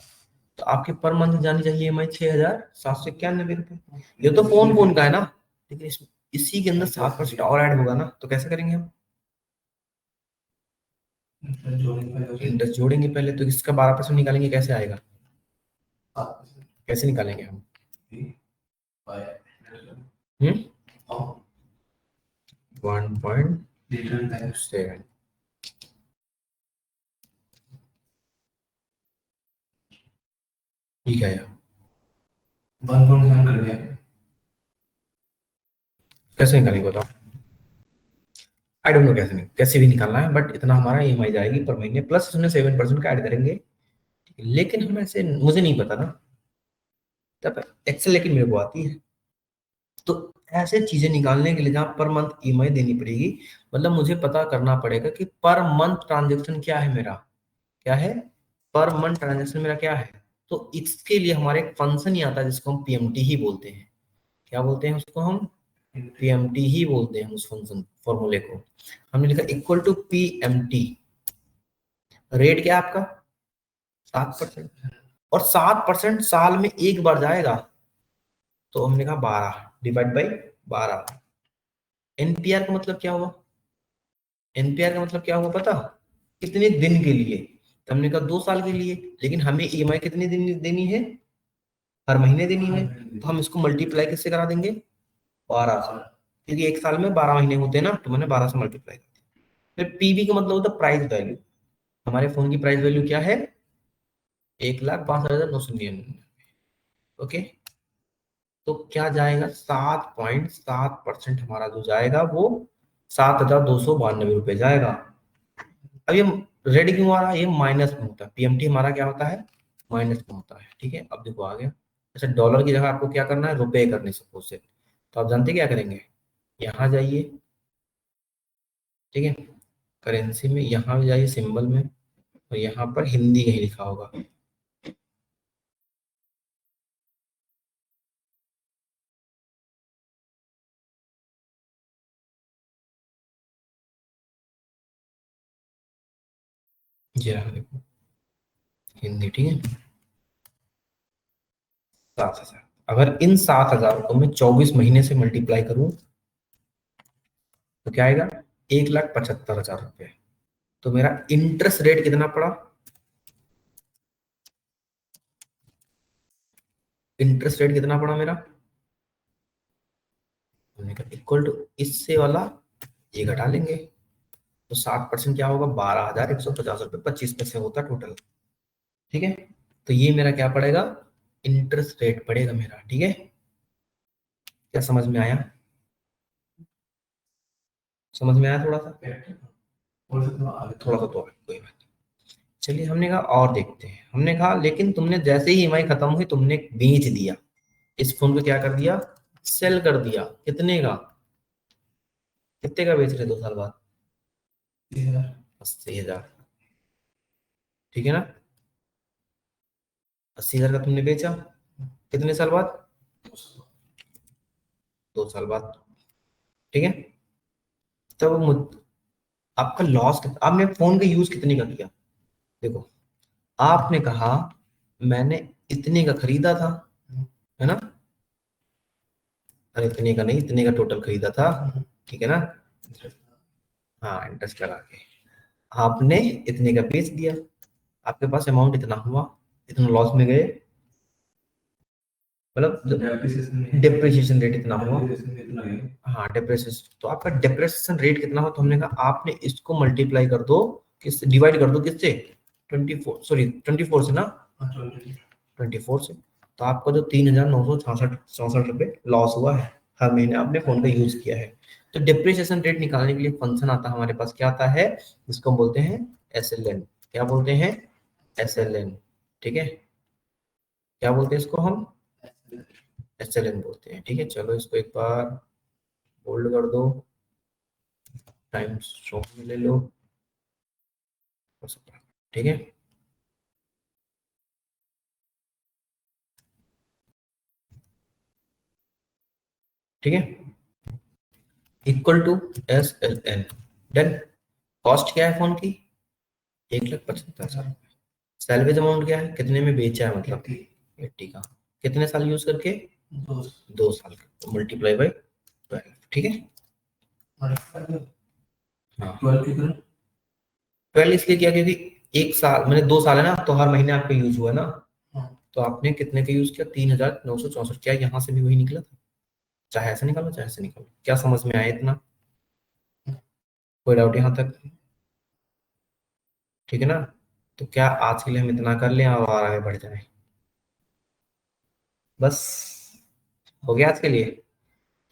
तो आपके पर मंथ जानी चाहिए EMI 6,791 रुपये। ये तो फोन का है ना, लेकिन इसी के अंदर 7% और ऐड होगा ना, तो कैसे करेंगे हम? इंटरेस्ट जोड़ेंगे पहले, तो इसका 12% निकालेंगे, कैसे आएगा, कैसे निकालेंगे हम? हम्म 1.7 ठीक है यार, 1.7 कर दिया, कैसे निकालेंगे बताओ? आई डोंट नो कैसे भी निकालना है, बट इतना हमारा EMI जाएगी पर महीने, प्लस उसमें 7% का ऐड करेंगे। लेकिन हम ऐसे, मुझे नहीं पता ना, तब एक्सेल लेकिन मेरे को आती है। तो ऐसे चीजें निकालने के लिए जहाँ पर मंथ EMI देनी पड़ेगी, मतलब मुझे पता करना पड़ेगा कि पर मंथ ट्रांजेक्शन क्या है मेरा, क्या है, पर मंथ ट्रांजेक्शन मेरा क्या है। तो इसके लिए हमारे एक फंक्शन ही आता है जिसको हम PMT ही बोलते हैं। क्या बोलते हैं उसको हम? PMT ही बोलते हैं उस फंक्शन फॉर्मूले को। हमने लिखा इक्वल टू PMT। रेट क्या है आपका? 7%। और 7% साल में एक बार जाएगा, तो हमने कहा 12 डिवाइड बाई 12। एनपीआर का मतलब क्या हुआ? एनपीआर का मतलब क्या हुआ पता? कितने दिन के लिए? तो हमने कहा 2 साल के लिए, लेकिन हमें EMI कितने दिन देनी है? हर महीने देनी है, तो हम इसको मल्टीप्लाई किससे करा देंगे? 12 से, क्योंकि एक साल में 12 महीने होते हैं ना, तो मैंने 12 से मल्टीप्लाई कर दिया। फिर पीवी का मतलब होता है प्राइस वैल्यू। हमारे फोन की प्राइस वैल्यू क्या है? 1,62,999। ओके, तो क्या जाएगा? 7.7% हमारा जो जाएगा वो 7,292 रुपये जाएगा। अब ये रेड क्यों आ रहा है? ये माइनस में होता है, PMT हमारा क्या होता है? माइनस में होता है। ठीक है, अब देखो आ गया। अच्छा, डॉलर की जगह आपको क्या करना है? रुपए करने सपोज से, तो आप जानते क्या करेंगे? यहाँ जाइए, ठीक है, करेंसी में यहाँ जाइए, सिंबल में, और यहाँ पर हिंदी कहीं लिखा होगा। ये रहा देखो, हिंदी, ठीक है, 7,000। अगर इन 7,000 को मैं 24 महीने से मल्टीप्लाई करूं, तो क्या आएगा? 1,75,000 रुपये। तो मेरा इंटरेस्ट रेट कितना पड़ा? इंटरेस्ट रेट कितना पड़ा मेरा? हमने कहा इक्वल टू इससे वाला ये घटा लेंगे, तो 60% क्या होगा? 12,150 रुपये 25 पैसे होता टोटल। ठीक है, तो ये मेरा क्या पड़ेगा? इंटरेस्ट रेट पड़ेगा मेरा। ठीक है, क्या समझ में आया? समझ में आया थोड़ा सा? थोड़ा सा तो कोई बात नहीं। चलिए, हमने कहा और देखते हैं। हमने कहा लेकिन तुमने जैसे ही EMI खत्म हुई, तुमने बेच दिया इस फोन को, क्या कर दिया? सेल कर दिया। कितने का? कितने का बेच रहे 2 साल बाद? 80,000। ठीक है ना, 80,000 का तुमने बेचा, कितने साल बाद? 2 साल बाद। ठीक है, तब आपका लॉस कितना? आपने फोन का यूज कितने का किया? देखो, आपने कहा मैंने इतने का खरीदा था, है ना, अरे इतने का नहीं, इतने का टोटल खरीदा था। ठीक है ना, हाँ, इंटरेस्ट लगा के आपने इतने का बेच दिया, आपके पास अमाउंट इतना हुआ, इतना लॉस में गए, मतलब डिप्रिसिएशन रेट इतना हुआ। हाँ, डिप्रिसिएशन, तो आपका डिप्रिसिएशन रेट कितना हो? तो हमने कहा आपने इसको मल्टीप्लाई कर दो, किस डिवाइड कर दो किससे? 24 से ना, 24 से। तो आपका जो 3,966 रुपये लॉस हुआ है, हर महीने आपने फोन का यूज किया है। तो डिप्रिसिएशन रेट निकालने के लिए फंक्शन आता है हमारे पास, क्या आता है? जिसको हम बोलते हैं SLN। क्या बोलते हैं? SLN। ठीक है, क्या बोलते हैं इसको हम? SLN बोलते हैं। ठीक है, चलो इसको एक बार बोल्ड कर दो, टाइम शो में ले लो। ठीक है, ठीक है, equal to SLN। Done. Cost क्या है फोन की? 1,75,000। सैलवेज अमाउंट क्या है, कितने में बेचा है, मतलब 80 का, कितने साल यूज करके? 2 साल का, तो मल्टीप्लाई बाई 12, ठीक है। हाँ 12 इसलिए किया क्योंकि 1 साल मैंने 2 साल है ना, तो हर महीने आपका यूज हुआ ना। तो आपने कितने का यूज किया? 3,964। क्या यहाँ से भी वही निकला था? चाहे ऐसे निकालो चाहे ऐसे निकालो, क्या समझ में आया इतना? कोई डाउट यहाँ तक? ठीक है ना? तो क्या आज के लिए हम इतना कर लें और आगे बढ़ जाए? बस हो गया आज के लिए।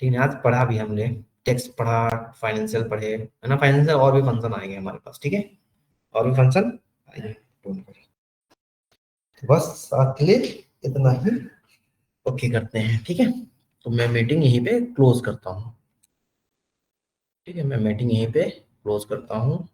ठीक है, आज पढ़ा भी हमने, टेक्स्ट पढ़ा, फाइनेंशियल पढ़े, है ना। फाइनेंशियल और भी फंक्शन आएंगे हमारे पास, ठीक है, और भी फंक्शन आएंगे, don't worry। तो बस आज के लिए इतना ही। ओके करते हैं, ठीक है। तो मैं मीटिंग यहीं पे क्लोज करता हूँ। ठीक है, मैं मीटिंग यहीं पे क्लोज करता हूँ।